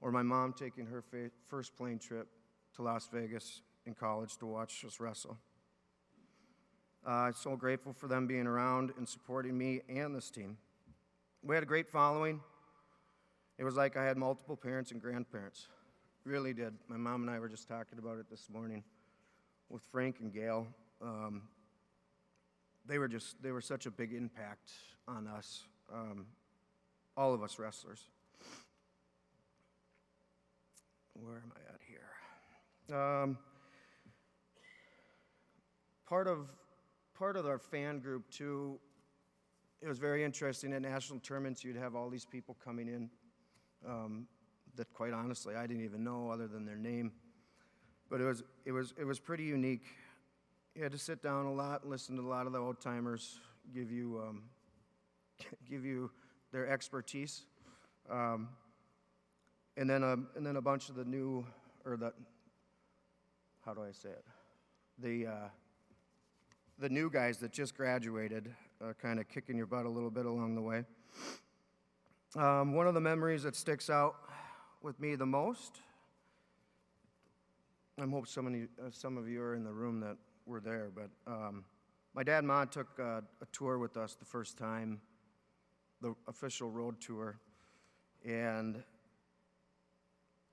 or my mom taking her first plane trip to Las Vegas in college to watch us wrestle. I'm so grateful for them being around and supporting me and this team. We had a great following. It was like I had multiple parents and grandparents. Really did. My mom and I were just talking about it this morning with Frank and Gail. They were such a big impact on us, all of us wrestlers. Where am I at here? Part of our fan group too, it was very interesting. At national tournaments, you'd have all these people coming in that, quite honestly, I didn't even know other than their name. But it was pretty unique. You had to sit down a lot and listen to a lot of the old timers give you their expertise, and then a bunch of the new, or the, how do I say it, the new guys that just graduated, kind of kicking your butt a little bit along the way. One of the memories that sticks out with me the most, I hope some of you are in the room that were there, but my dad and mom took a tour with us the first time, the official road tour, and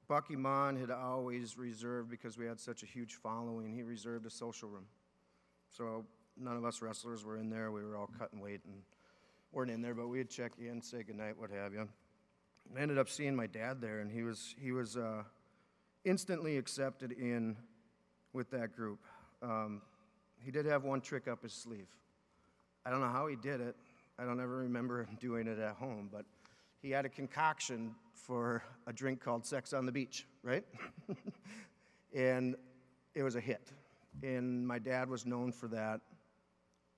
Bucky Mon had always reserved, because we had such a huge following, he reserved a social room. So none of us wrestlers were in there. We were all cutting weight and weren't in there, but we'd check in, say goodnight, what have you. I ended up seeing my dad there, and he was instantly accepted in with that group. He did have one trick up his sleeve. I don't know how he did it. I don't ever remember him doing it at home, but he had a concoction for a drink called Sex on the Beach, right? And it was a hit. And my dad was known for that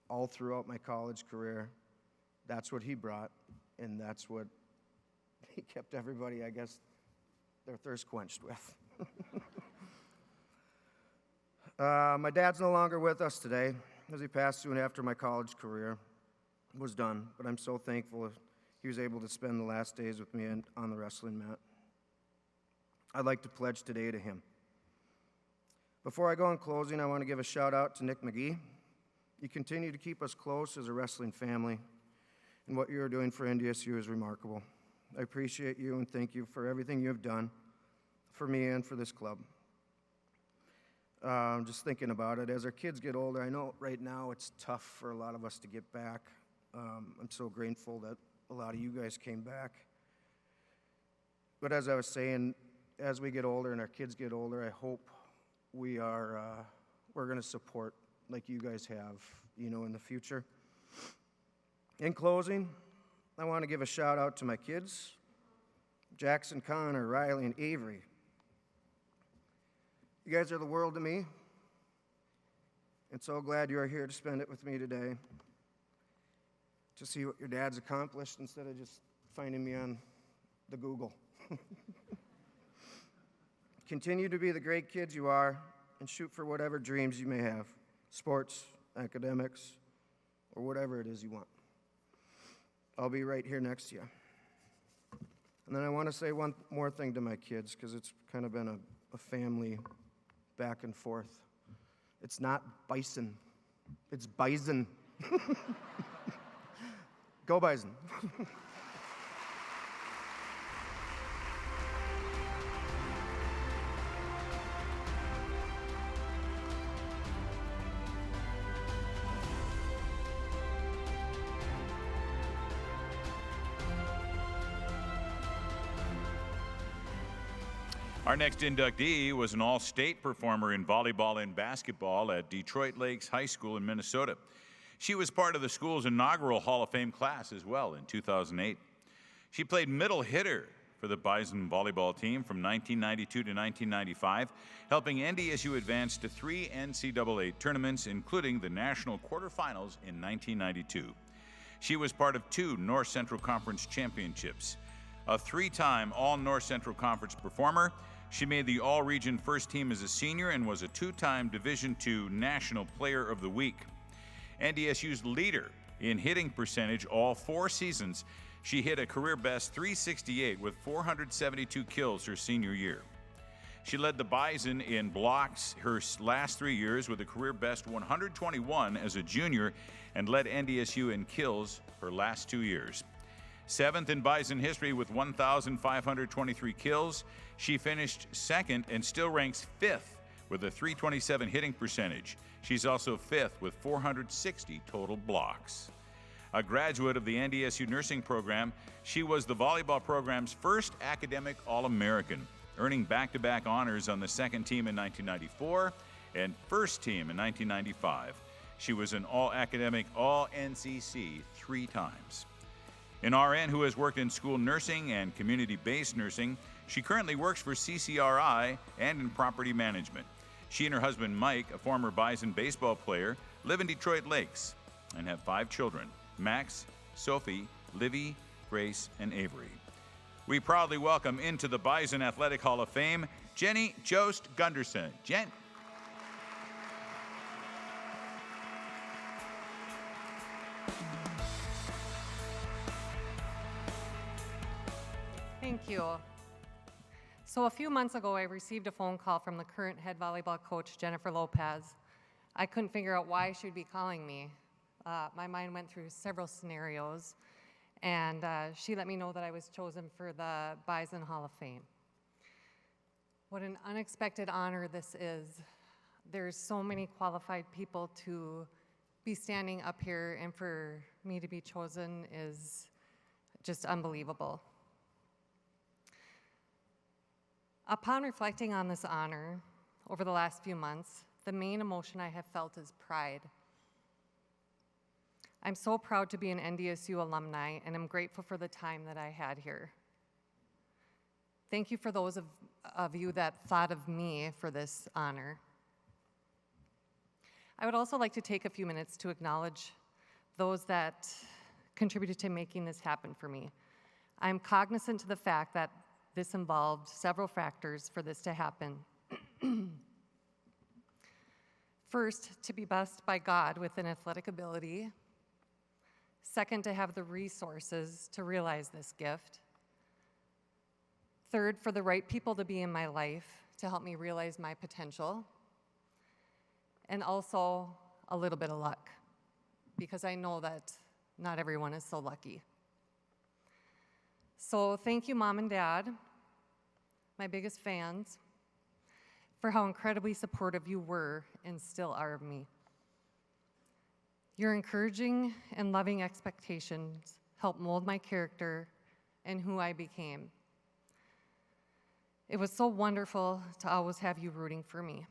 all throughout my college career. That's what he brought, and that's what he kept everybody, I guess, their thirst quenched with. My dad's no longer with us today, as he passed soon after my college career was done, but I'm so thankful he was able to spend the last days with me on the wrestling mat. I'd like to pledge today to him. Before I go in closing, I want to give a shout out to Nick McGee. You continue to keep us close as a wrestling family, and what you're doing for NDSU is remarkable. I appreciate you and thank you for everything you have done for me and for this club. Just thinking about it, as our kids get older, I know right now it's tough for a lot of us to get back. I'm so grateful that a lot of you guys came back. But as I was saying, as we get older and our kids get older, I hope we're going to support like you guys have, in the future. In closing, I want to give a shout out to my kids, Jackson, Connor, Riley, and Avery. You guys are the world to me, and so glad you are here to spend it with me today, to see what your dad's accomplished instead of just finding me on the Google. Continue to be the great kids you are, and shoot for whatever dreams you may have, sports, academics, or whatever it is you want. I'll be right here next to you. And then I want to say one more thing to my kids, because it's kind of been a family back and forth. It's not Bison, it's Bison. Go Bison. Our next inductee was an all-state performer in volleyball and basketball at Detroit Lakes High School in Minnesota. She was part of the school's inaugural Hall of Fame class as well in 2008. She played middle hitter for the Bison volleyball team from 1992 to 1995, helping NDSU advance to 3 NCAA tournaments, including the national quarterfinals in 1992. She was part of 2 North Central Conference championships. A 3-time All-North Central Conference performer, she made the All-Region first team as a senior and was a 2-time Division II National Player of the Week. NDSU's leader in hitting percentage all 4 seasons, she hit a career-best .368 with 472 kills her senior year. She led the Bison in blocks her last 3 years with a career-best 121 as a junior and led NDSU in kills her last 2 years. 7th in Bison history with 1,523 kills. She finished 2nd and still ranks 5th with a .327 hitting percentage. She's also 5th with 460 total blocks. A graduate of the NDSU nursing program, she was the volleyball program's first academic All-American, earning back-to-back honors on the second team in 1994 and first team in 1995. She was an all-academic All-NCC 3 times. An RN who has worked in school nursing and community-based nursing, she currently works for CCRI and in property management. She and her husband Mike, a former Bison baseball player, live in Detroit Lakes and have 5 children: Max, Sophie, Livy, Grace, and Avery. We proudly welcome into the Bison Athletic Hall of Fame, Jeni Jost Gunderson. Jen. Thank you. So a few months ago, I received a phone call from the current head volleyball coach, Jennifer Lopez. I couldn't figure out why she'd be calling me. My mind went through several scenarios, and she let me know that I was chosen for the Bison Hall of Fame. What an unexpected honor this is. There's so many qualified people to be standing up here, and for me to be chosen is just unbelievable. Upon reflecting on this honor over the last few months, the main emotion I have felt is pride. I'm so proud to be an NDSU alumni, and I'm grateful for the time that I had here. Thank you for those of you that thought of me for this honor. I would also like to take a few minutes to acknowledge those that contributed to making this happen for me. I'm cognizant to the fact that this involved several factors for this to happen. First, to be blessed by God with an athletic ability. Second, to have the resources to realize this gift. Third, for the right people to be in my life to help me realize my potential. And also a little bit of luck, because I know that not everyone is so lucky. So thank you, Mom and Dad, my biggest fans, for how incredibly supportive you were and still are of me. Your encouraging and loving expectations helped mold my character and who I became. It was so wonderful to always have you rooting for me.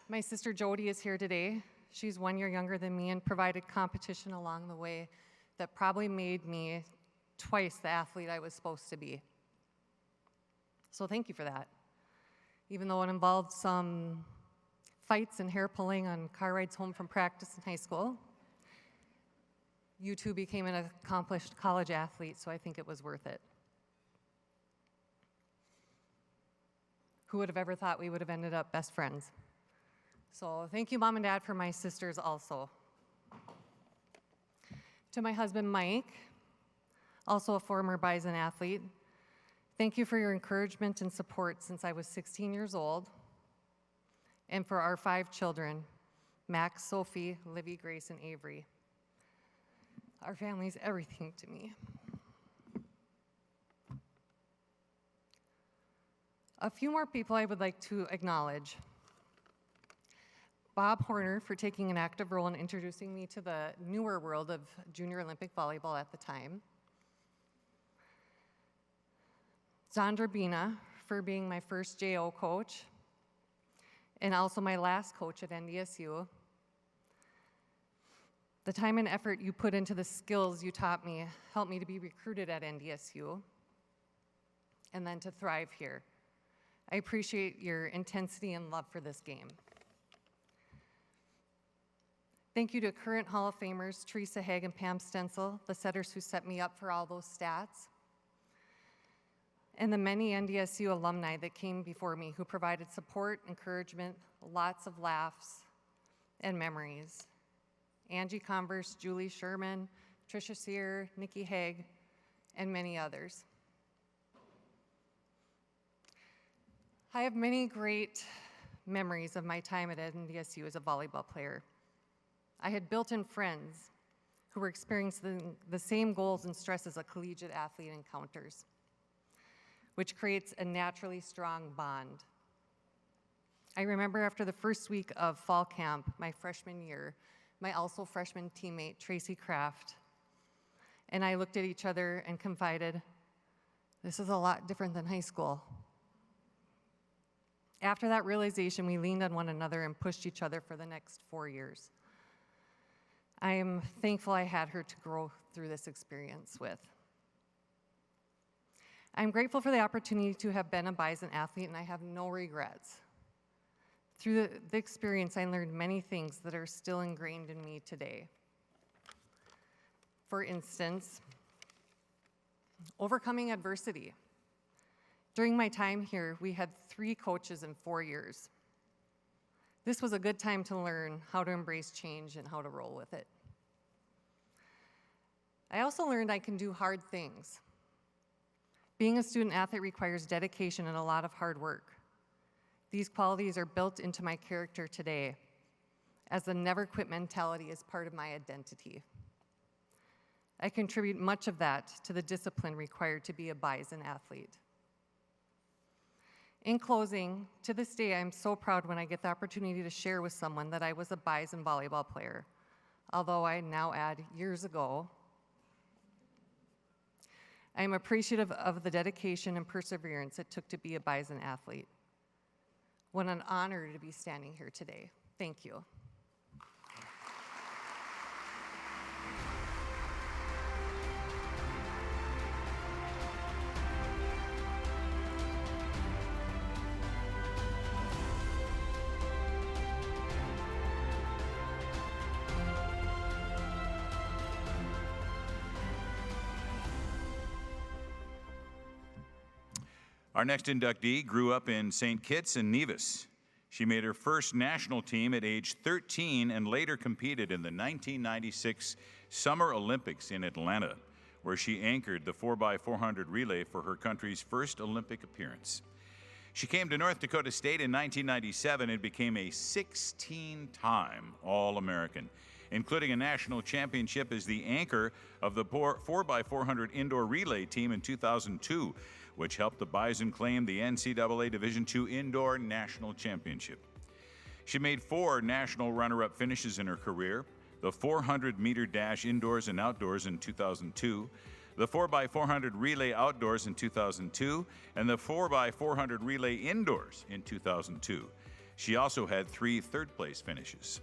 My sister Jody is here today. She's 1 year younger than me and provided competition along the way that probably made me twice the athlete I was supposed to be. So thank you for that. Even though it involved some fights and hair pulling on car rides home from practice in high school, you two became an accomplished college athlete, so I think it was worth it. Who would have ever thought we would have ended up best friends? So thank you, Mom and Dad, for my sisters also. To my husband, Mike, also a former Bison athlete, thank you for your encouragement and support since I was 16 years old. And for our 5 children, Max, Sophie, Livy, Grace, and Avery. Our family's everything to me. A few more people I would like to acknowledge. Bob Horner for taking an active role in introducing me to the newer world of junior Olympic volleyball at the time. Zandra Bina for being my first JO coach and also my last coach at NDSU. The time and effort you put into the skills you taught me helped me to be recruited at NDSU and then to thrive here. I appreciate your intensity and love for this game. Thank you to current Hall of Famers Teresa Haig and Pam Stencil, the setters who set me up for all those stats, and the many NDSU alumni that came before me who provided support, encouragement, lots of laughs, and memories. Angie Converse, Julie Sherman, Tricia Sear, Nikki Haig, and many others. I have many great memories of my time at NDSU as a volleyball player. I had built-in friends who were experiencing the same goals and stresses a collegiate athlete encounters, which creates a naturally strong bond. I remember after the first week of fall camp, my freshman year, my also freshman teammate, Tracy Kraft, and I looked at each other and confided, this is a lot different than high school. After that realization, we leaned on one another and pushed each other for the next 4 years. I am thankful I had her to grow through this experience with. I'm grateful for the opportunity to have been a Bison athlete, and I have no regrets. Through the experience, I learned many things that are still ingrained in me today. For instance, overcoming adversity. During my time here, we had 3 coaches in 4 years. This was a good time to learn how to embrace change and how to roll with it. I also learned I can do hard things. Being a student athlete requires dedication and a lot of hard work. These qualities are built into my character today, as the never quit mentality is part of my identity. I contribute much of that to the discipline required to be a Bison athlete. In closing, to this day, I'm so proud when I get the opportunity to share with someone that I was a Bison volleyball player, although I now add years ago. I am appreciative of the dedication and perseverance it took to be a Bison athlete. What an honor to be standing here today. Thank you. Our next inductee grew up in St. Kitts and Nevis. She made her first national team at age 13 and later competed in the 1996 Summer Olympics in Atlanta, where she anchored the 4x400 relay for her country's first Olympic appearance. She came to North Dakota State in 1997 and became a 16-time All-American, including a national championship as the anchor of the 4x400 indoor relay team in 2002, which helped the Bison claim the NCAA Division II Indoor National Championship. She made 4 national runner-up finishes in her career: the 400-meter dash indoors and outdoors in 2002, the 4x400 relay outdoors in 2002, and the 4x400 relay indoors in 2002. She also had 3 third-place finishes.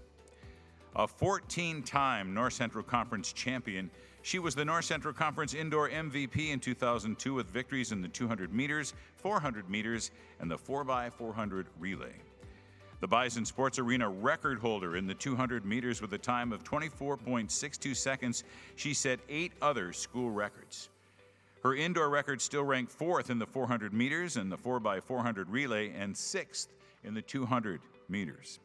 A 14-time North Central Conference champion, she was the North Central Conference Indoor MVP in 2002 with victories in the 200 meters, 400 meters, and the 4x400 relay. The Bison Sports Arena record holder in the 200 meters with a time of 24.62 seconds, she set 8 other school records. Her indoor record still ranked 4th in the 400 meters and the 4x400 relay and 6th in the 200 meters.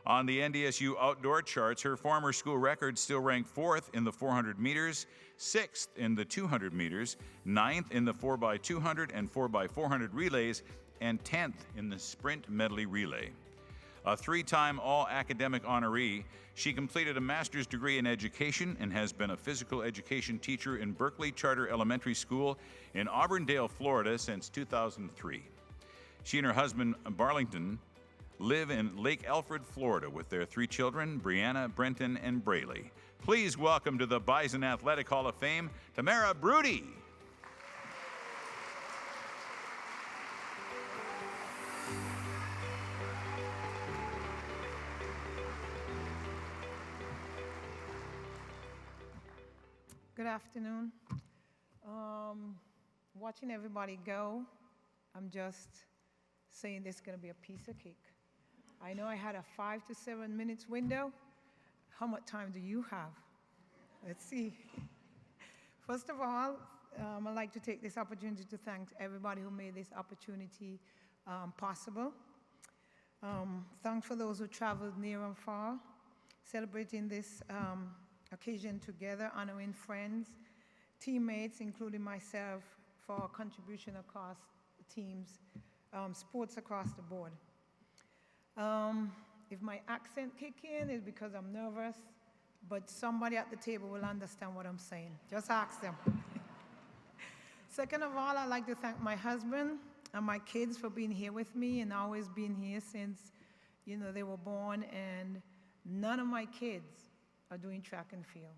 On the NDSU outdoor charts, her former school record still ranked 4th in the 400 meters, 6th in the 200 meters, 9th in the 4x200 and 4x400 relays, and 10th in the sprint medley relay. A 3-time all-academic honoree, she completed a master's degree in education and has been a physical education teacher in Berkeley Charter Elementary School in Auburndale, Florida since 2003. She and her husband, Barlington, live in Lake Alfred, Florida with their 3 children, Brianna, Brenton, and Braylee. Please welcome to the Bison Athletic Hall of Fame, Tamara Brudy. Good afternoon. Watching everybody go, I'm just saying this is going to be a piece of cake. I know I had a 5 to 7 minutes window. How much time do you have? Let's see. First of all, I'd like to take this opportunity to thank everybody who made this opportunity possible. Thanks for those who traveled near and far, celebrating this occasion together, honoring friends, teammates, including myself, for our contribution across the teams, sports across the board. If my accent kick in, it's because I'm nervous, but somebody at the table will understand what I'm saying. Just ask them. Second of all, I'd like to thank my husband and my kids for being here with me and always being here since, they were born, and none of my kids are doing track and field.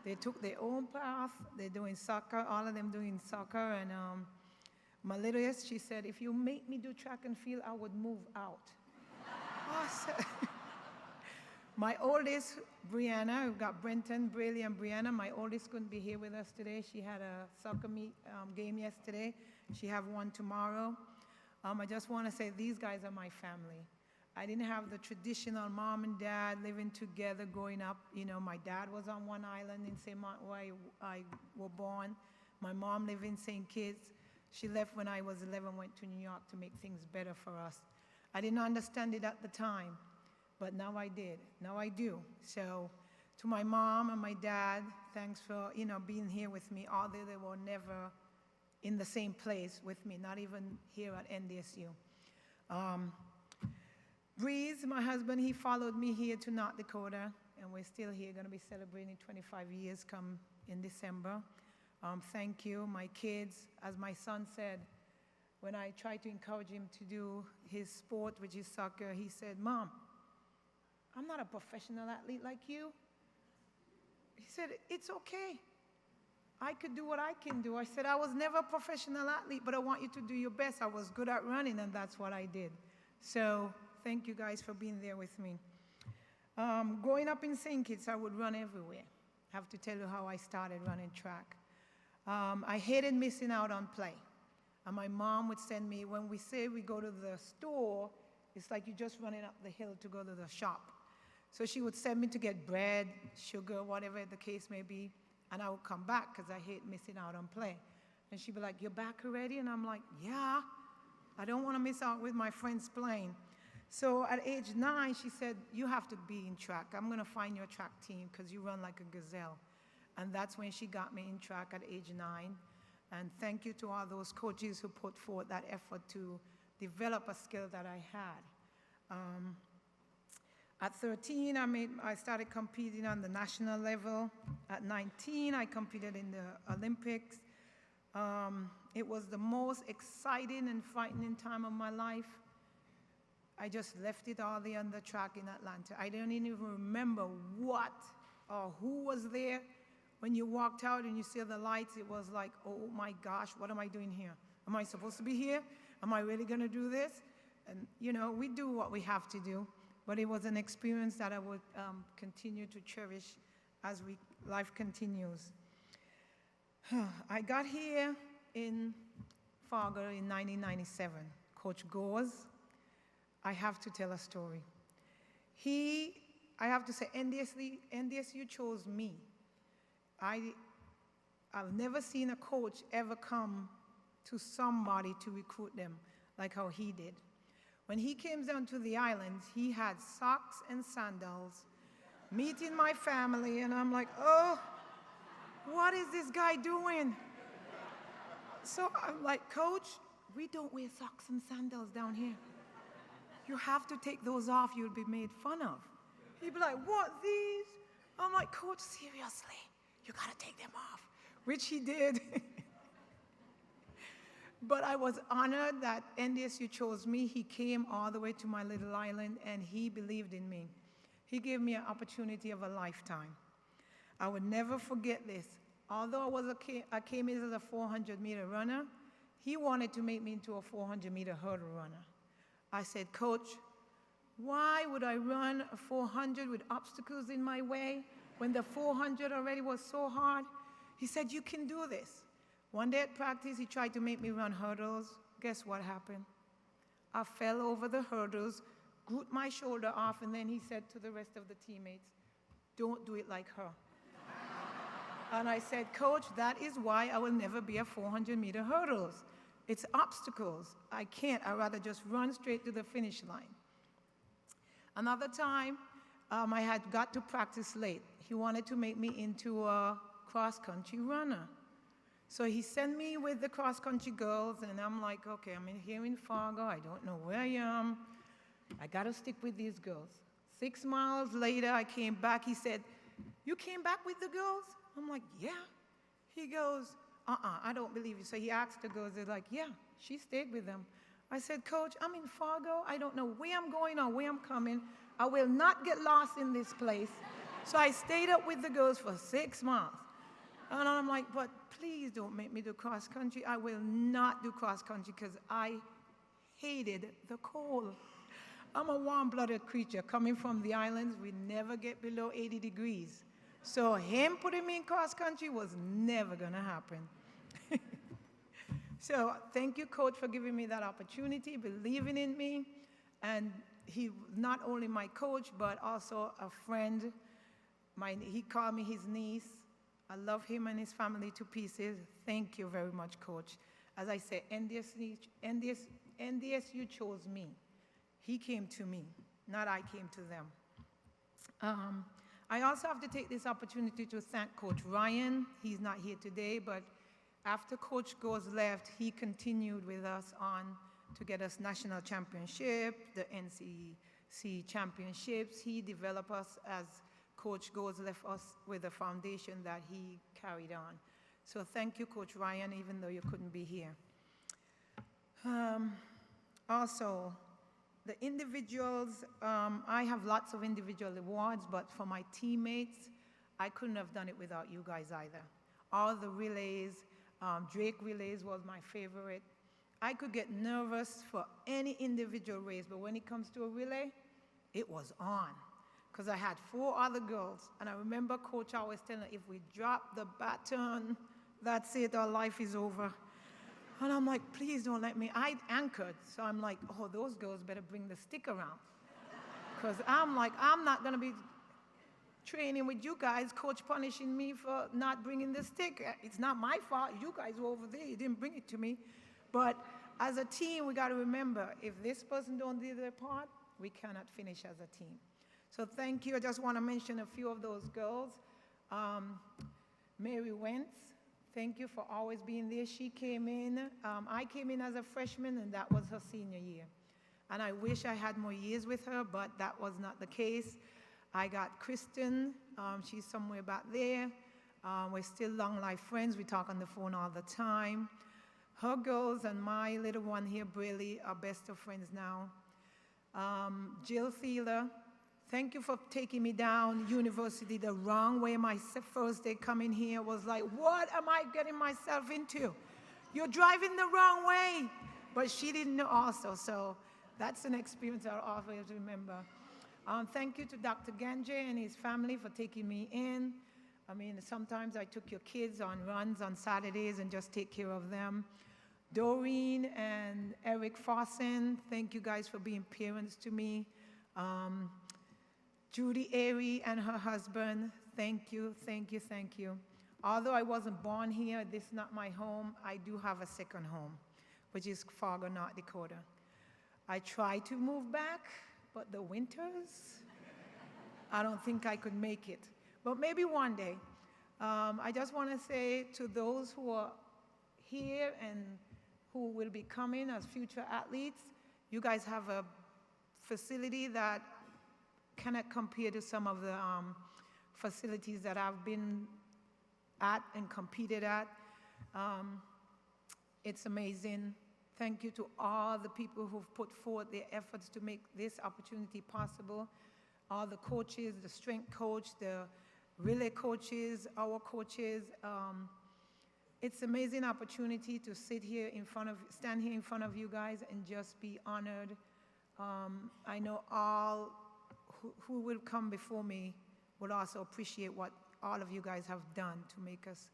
They took their own path. They're doing soccer, all of them doing soccer, and my littlest, she said, if you make me do track and field, I would move out. Awesome. My oldest, Brianna, we've got Brenton, Braley, and Brianna. My oldest couldn't be here with us today. She had a soccer game yesterday. She have one tomorrow. I just want to say these guys are my family. I didn't have the traditional mom and dad living together growing up. My dad was on one island in St. Martin where I was born. My mom lived in St. Kitts. She left when I was 11, went to New York to make things better for us. I didn't understand it at the time, but now I did. Now I do. So to my mom and my dad, thanks for, being here with me, although they were never in the same place with me, not even here at NDSU. Breeze, my husband, he followed me here to North Dakota, and we're still here, going to be celebrating 25 years come in December. Thank you. My kids, as my son said, when I tried to encourage him to do his sport, which is soccer, he said, Mom, I'm not a professional athlete like you. He said, it's okay. I could do what I can do. I said, I was never a professional athlete, but I want you to do your best. I was good at running, and that's what I did. So thank you guys for being there with me. Growing up in St. Kitts, I would run everywhere. I have to tell you how I started running track. I hated missing out on play. And my mom would send me, when we say we go to the store, it's like you're just running up the hill to go to the shop. So she would send me to get bread, sugar, whatever the case may be, and I would come back because I hate missing out on play. And she'd be like, you're back already? And I'm like, yeah, I don't want to miss out with my friends playing. So at age 9, she said, you have to be in track. I'm going to find your track team because you run like a gazelle. And that's when she got me in track at age 9. And thank you to all those coaches who put forth that effort to develop a skill that I had. At 13, I started competing on the national level. At 19, I competed in the Olympics. It was the most exciting and frightening time of my life. I just left it all there on the track in Atlanta. I don't even remember what or who was there. When you walked out and you see the lights, it was like, oh my gosh, what am I doing here? Am I supposed to be here? Am I really going to do this? And, we do what we have to do. But it was an experience that I would continue to cherish as life continues. I got here in Fargo in 1997. Coach Gores, I have to tell a story. I have to say, NDSU chose me. I've never seen a coach ever come to somebody to recruit them like how he did. When he came down to the islands, he had socks and sandals, meeting my family, and I'm like, oh, what is this guy doing? So I'm like, Coach, we don't wear socks and sandals down here. You have to take those off, you'll be made fun of. He'd be like, what, these? I'm like, Coach, seriously, you gotta take them off, which he did. But I was honored that NDSU chose me. He came all the way to my little island, and he believed in me. He gave me an opportunity of a lifetime. I would never forget this. Although I came in as a 400-meter runner, he wanted to make me into a 400-meter hurdle runner. I said, Coach, why would I run a 400 with obstacles in my way when the 400 already was so hard? He said, you can do this. One day at practice, he tried to make me run hurdles. Guess what happened? I fell over the hurdles, grouped my shoulder off, and then he said to the rest of the teammates, don't do it like her. And I said, Coach, that is why I will never be a 400-meter hurdles. It's obstacles. I can't. I'd rather just run straight to the finish line. Another time, I had got to practice late. He wanted to make me into a cross-country runner. So he sent me with the cross-country girls, and I'm like, okay, I'm here in Fargo. I don't know where I am. I got to stick with these girls. 6 miles later, I came back. He said, you came back with the girls? I'm like, yeah. He goes, I don't believe you. So he asked the girls, they're like, yeah, she stayed with them. I said, Coach, I'm in Fargo. I don't know where I'm going or where I'm coming. I will not get lost in this place. So I stayed up with the girls for 6 miles. And I'm like, but please don't make me do cross country. I will not do cross country because I hated the cold. I'm a warm-blooded creature. Coming from the islands, we never get below 80 degrees. So him putting me in cross country was never going to happen. So thank you, Coach, for giving me that opportunity, believing in me. And he not only my coach, but also a friend. He called me his niece. I love him and his family to pieces. Thank you very much, Coach. As I said, NDSU chose me. He came to me, not I came to them. I also have to take this opportunity to thank Coach Ryan. He's not here today, but after Coach Goes left, he continued with us on to get us national championship, the NCC championships. He developed us as Coach Goes left us with a foundation that he carried on. So thank you, Coach Ryan, even though you couldn't be here. Also, the individuals, I have lots of individual awards, but for my teammates, I couldn't have done it without you guys either. All the relays, Drake relays was my favorite. I could get nervous for any individual race, but when it comes to a relay, it was on. Because I had 4 other girls, and I remember Coach always telling her, if we drop the baton, that's it, our life is over. And I'm like, please don't let me. I anchored, so I'm like, oh, those girls better bring the stick around. Because I'm like, I'm not going to be training with you guys, Coach punishing me for not bringing the stick. It's not my fault. You guys were over there. You didn't bring it to me. But as a team, we got to remember, if this person don't do their part, we cannot finish as a team. So thank you. I just want to mention a few of those girls. Mary Wentz, thank you for always being there. She came in. I came in as a freshman, and that was her senior year. And I wish I had more years with her, but that was not the case. I got Kristen. She's somewhere back there. We're still long-life friends. We talk on the phone all the time. Her girls and my little one here, Braley, are best of friends now. Jill Thieler, thank you for taking me down university the wrong way. My first day coming here was like, what am I getting myself into? You're driving the wrong way. But she didn't know also, so that's an experience I'll always remember. Thank you to Dr. Ganje and his family for taking me in. I mean, sometimes I took your kids on runs on Saturdays and just take care of them. Doreen and Eric Fossen, thank you guys for being parents to me. Judy Airy and her husband, thank you, thank you, thank you. Although I wasn't born here, this is not my home, I do have a second home, which is Fargo, North Dakota. I tried to move back, but the winters, I don't think I could make it. But maybe one day. I just want to say to those who are here and who will be coming as future athletes, you guys have a facility that cannot compare to some of the facilities that I've been at and competed at. It's amazing. Thank you to all the people who've put forth their efforts to make this opportunity possible. All the coaches, the strength coach, the relay coaches, our coaches. It's an amazing opportunity to stand here in front of you guys and just be honored. I know all who will come before me will also appreciate what all of you guys have done to make us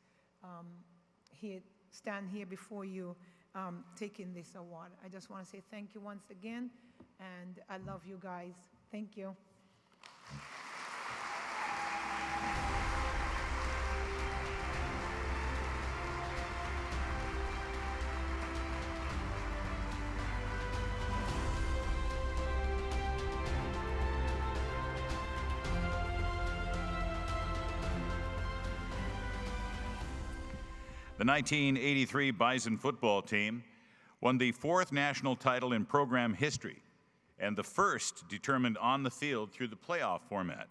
stand here before you taking this award. I just want to say thank you once again, and I love you guys. Thank you. The 1983 Bison football team won the 4th national title in program history and the first determined on the field through the playoff format.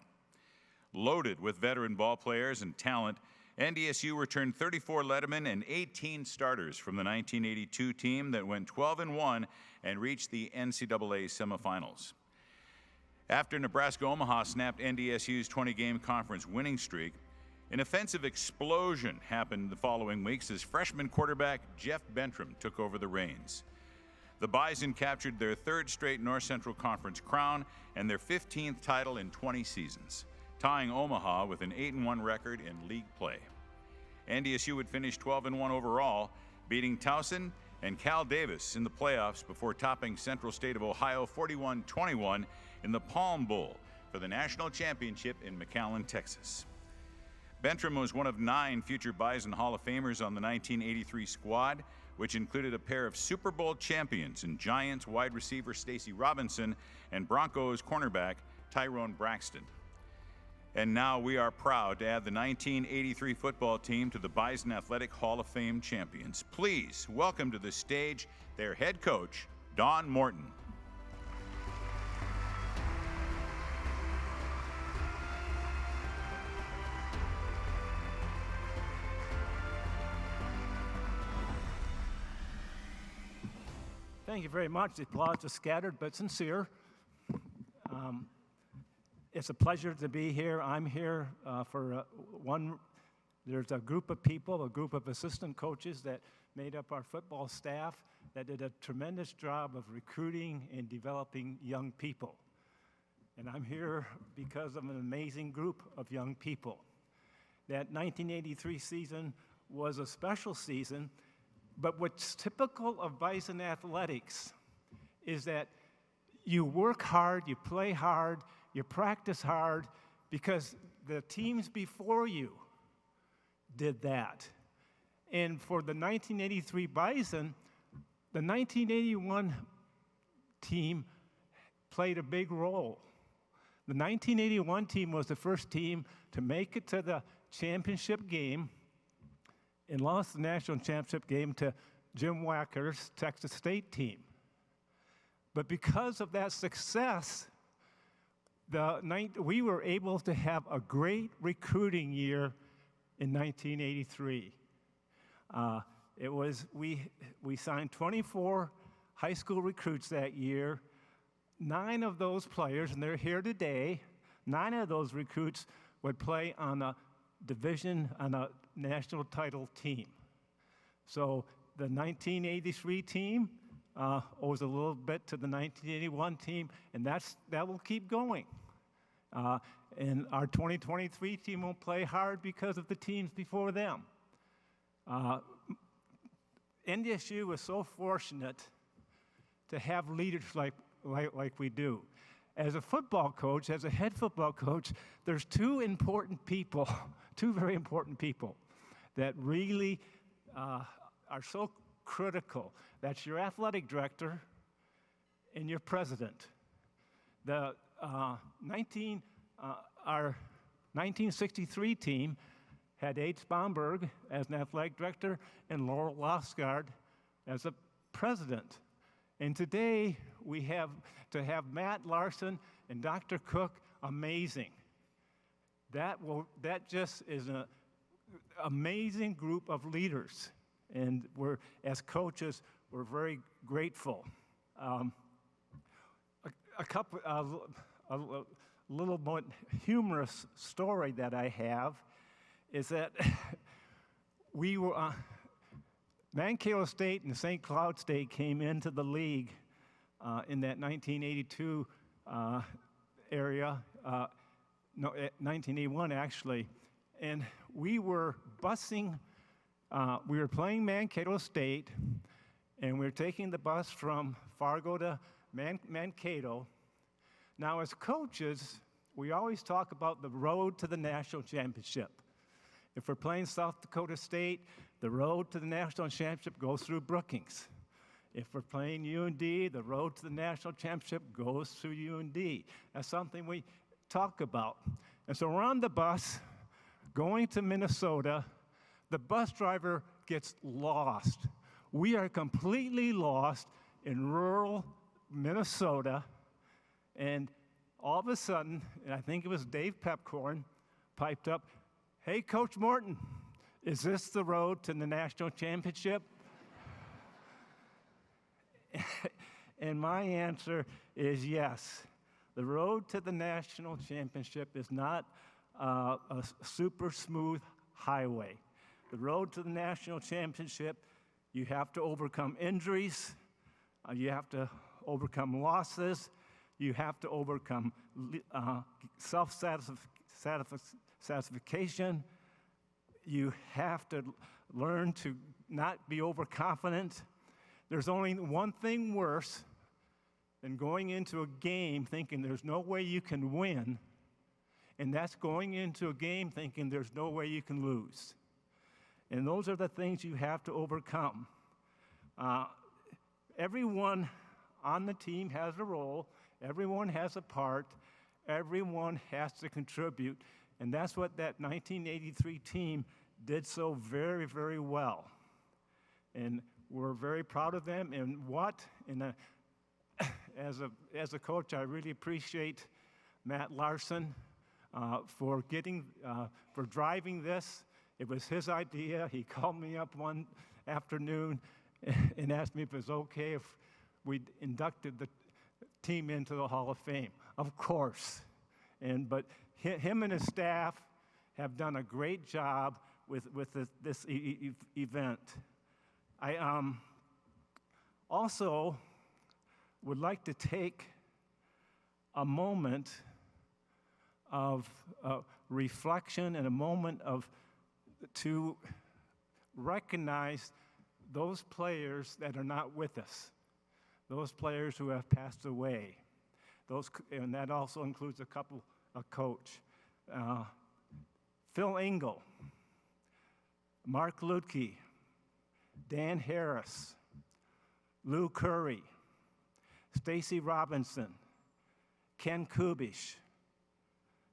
Loaded with veteran ball players and talent, NDSU returned 34 lettermen and 18 starters from the 1982 team that went 12-1 and reached the NCAA semifinals. After Nebraska-Omaha snapped NDSU's 20-game conference winning streak, an offensive explosion happened the following weeks as freshman quarterback Jeff Bentram took over the reins. The Bison captured their 3rd straight North Central Conference crown and their 15th title in 20 seasons, tying Omaha with an 8-1 record in league play. NDSU would finish 12-1 overall, beating Towson and Cal Davis in the playoffs before topping Central State of Ohio 41-21 in the Palm Bowl for the national championship in McAllen, Texas. Bentram was one of 9 future Bison Hall of Famers on the 1983 squad, which included a pair of Super Bowl champions in Giants wide receiver Stacy Robinson and Broncos cornerback Tyrone Braxton. And now we are proud to add the 1983 football team to the Bison Athletic Hall of Fame champions. Please welcome to the stage their head coach, Don Morton. Thank you very much. The applause is scattered but sincere. It's a pleasure to be here. I'm here there's a group of people, a group of assistant coaches that made up our football staff that did a tremendous job of recruiting and developing young people. And I'm here because of an amazing group of young people. That 1983 season was a special season. But what's typical of Bison athletics is that you work hard, you play hard, you practice hard, because the teams before you did that. And for the 1983 Bison, the 1981 team played a big role. The 1981 team was the first team to make it to the championship game and lost the national championship game to Jim Wacker's Texas State team. But because of that success, we were able to have a great recruiting year in 1983. We signed 24 high school recruits that year. 9 of those players, and they're here today, 9 of those recruits would play on a national title team. So the 1983 team owes a little bit to the 1981 team, and that will keep going. And our 2023 team will play hard because of the teams before them. NDSU is so fortunate to have leaders like we do. As a football coach, as a head football coach, there's 2 important people, 2 very important people that really are so critical. That's your athletic director and your president. Our 1963 team had H. Bomberg as an athletic director and Laurel Losgard as a president. And today we have to have Matt Larson and Dr. Cook, amazing. That just is an amazing group of leaders, and as coaches, we're very grateful. A little more humorous story that I have is that we were Mankato State and St. Cloud State came into the league in that 1982 area, 1981 actually, and we were busing we were playing Mankato State, and we were taking the bus from Fargo to Mankato. Now, as coaches, we always talk about the road to the national championship. If we're playing South Dakota State, the road to the national championship goes through Brookings. If we're playing UND, the road to the national championship goes through UND. That's something we talk about. And so we're on the bus going to Minnesota. The bus driver gets lost. We are completely lost in rural Minnesota. And all of a sudden, and I think it was Dave Pepcorn, piped up, "Hey, Coach Morton, is this the road to the national championship?" And my answer is yes. The road to the national championship is not a super smooth highway. The road to the national championship, you have to overcome injuries, you have to overcome losses, you have to overcome self-satisfaction, you have to learn to not be overconfident. There's only one thing worse than going into a game thinking there's no way you can win, and that's going into a game thinking there's no way you can lose. And those are the things you have to overcome. Everyone on the team has a role, everyone has a part, everyone has to contribute, and that's what that 1983 team did so very, very well. And we're very proud of them. And as a coach, I really appreciate Matt Larson for driving this. It was his idea. He called me up one afternoon and asked me if it was okay if we inducted the team into the Hall of Fame. Of course. But him and his staff have done a great job with this event. I also would like to take a moment of reflection and a moment to recognize those players that are not with us, those players who have passed away. And that also includes a coach. Phil Engel, Mark Lutke, Dan Harris, Lou Curry, Stacy Robinson, Ken Kubish,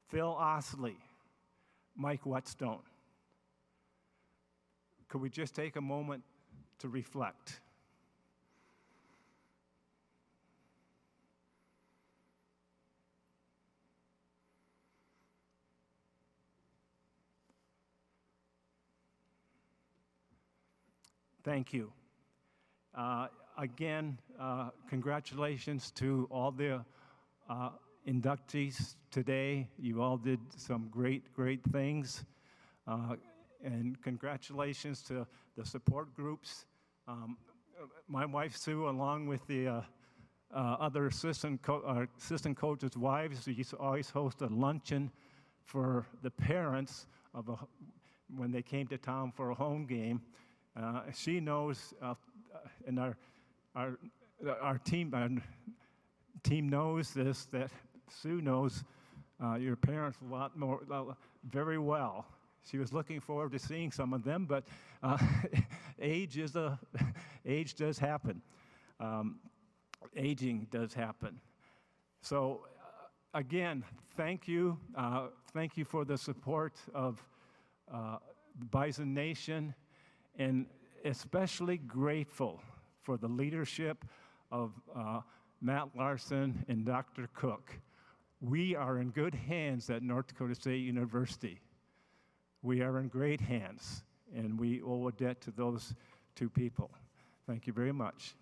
Phil Osley, Mike Whetstone. Could we just take a moment to reflect? Thank you. Again, congratulations to all the inductees today. You all did some great things. And congratulations to the support groups. My wife, Sue, along with the other assistant coaches' wives, we used to always host a luncheon for the parents when they came to town for a home game. She knows, and our team knows this, that Sue knows your parents very well. She was looking forward to seeing some of them, but age does happen. Aging does happen. So again, thank you. Thank you for the support of Bison Nation, and especially grateful for the leadership of Matt Larson and Dr. Cook. We are in good hands at North Dakota State University. We are in great hands, and we owe a debt to those two people. Thank you very much.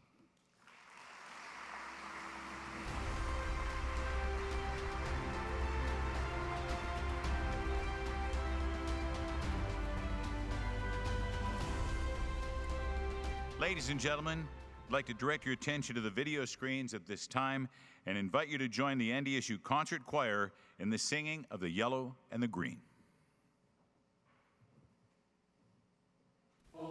Ladies and gentlemen, I'd like to direct your attention to the video screens at this time and invite you to join the NDSU Concert Choir in the singing of the Yellow and the Green. Oh.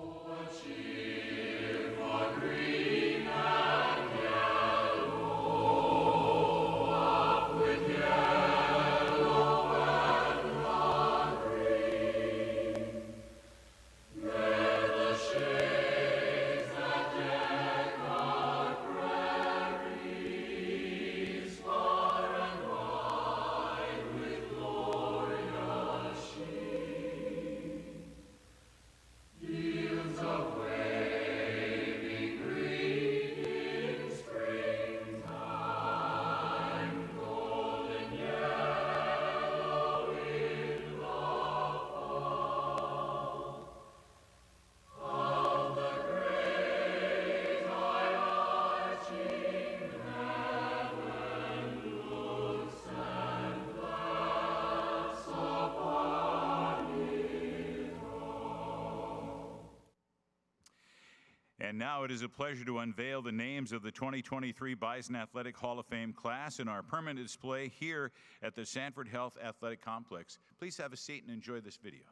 And now it is a pleasure to unveil the names of the 2023 Bison Athletic Hall of Fame class in our permanent display here at the Sanford Health Athletic Complex. Please have a seat and enjoy this video.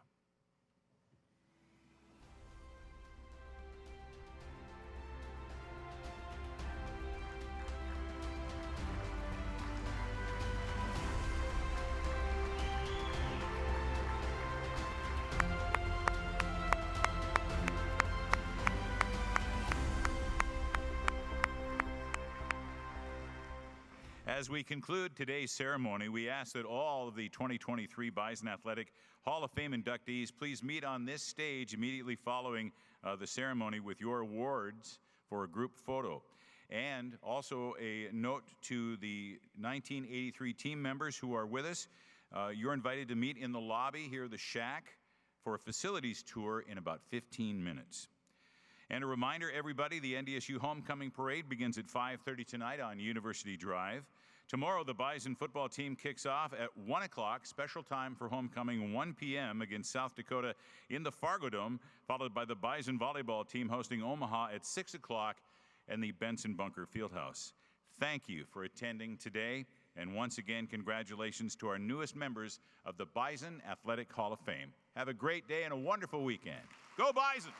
As we conclude today's ceremony, we ask that all of the 2023 Bison Athletic Hall of Fame inductees please meet on this stage immediately following the ceremony with your awards for a group photo. And also a note to the 1983 team members who are with us. You're invited to meet in the lobby here at the Shack for a facilities tour in about 15 minutes. And a reminder, everybody, the NDSU Homecoming Parade begins at 5:30 tonight on University Drive. Tomorrow, the Bison football team kicks off at 1 o'clock, special time for homecoming, 1 p.m. against South Dakota in the Fargo Dome, followed by the Bison volleyball team hosting Omaha at 6 o'clock in the Benson Bunker Fieldhouse. Thank you for attending today, and once again, congratulations to our newest members of the Bison Athletic Hall of Fame. Have a great day and a wonderful weekend. Go Bison!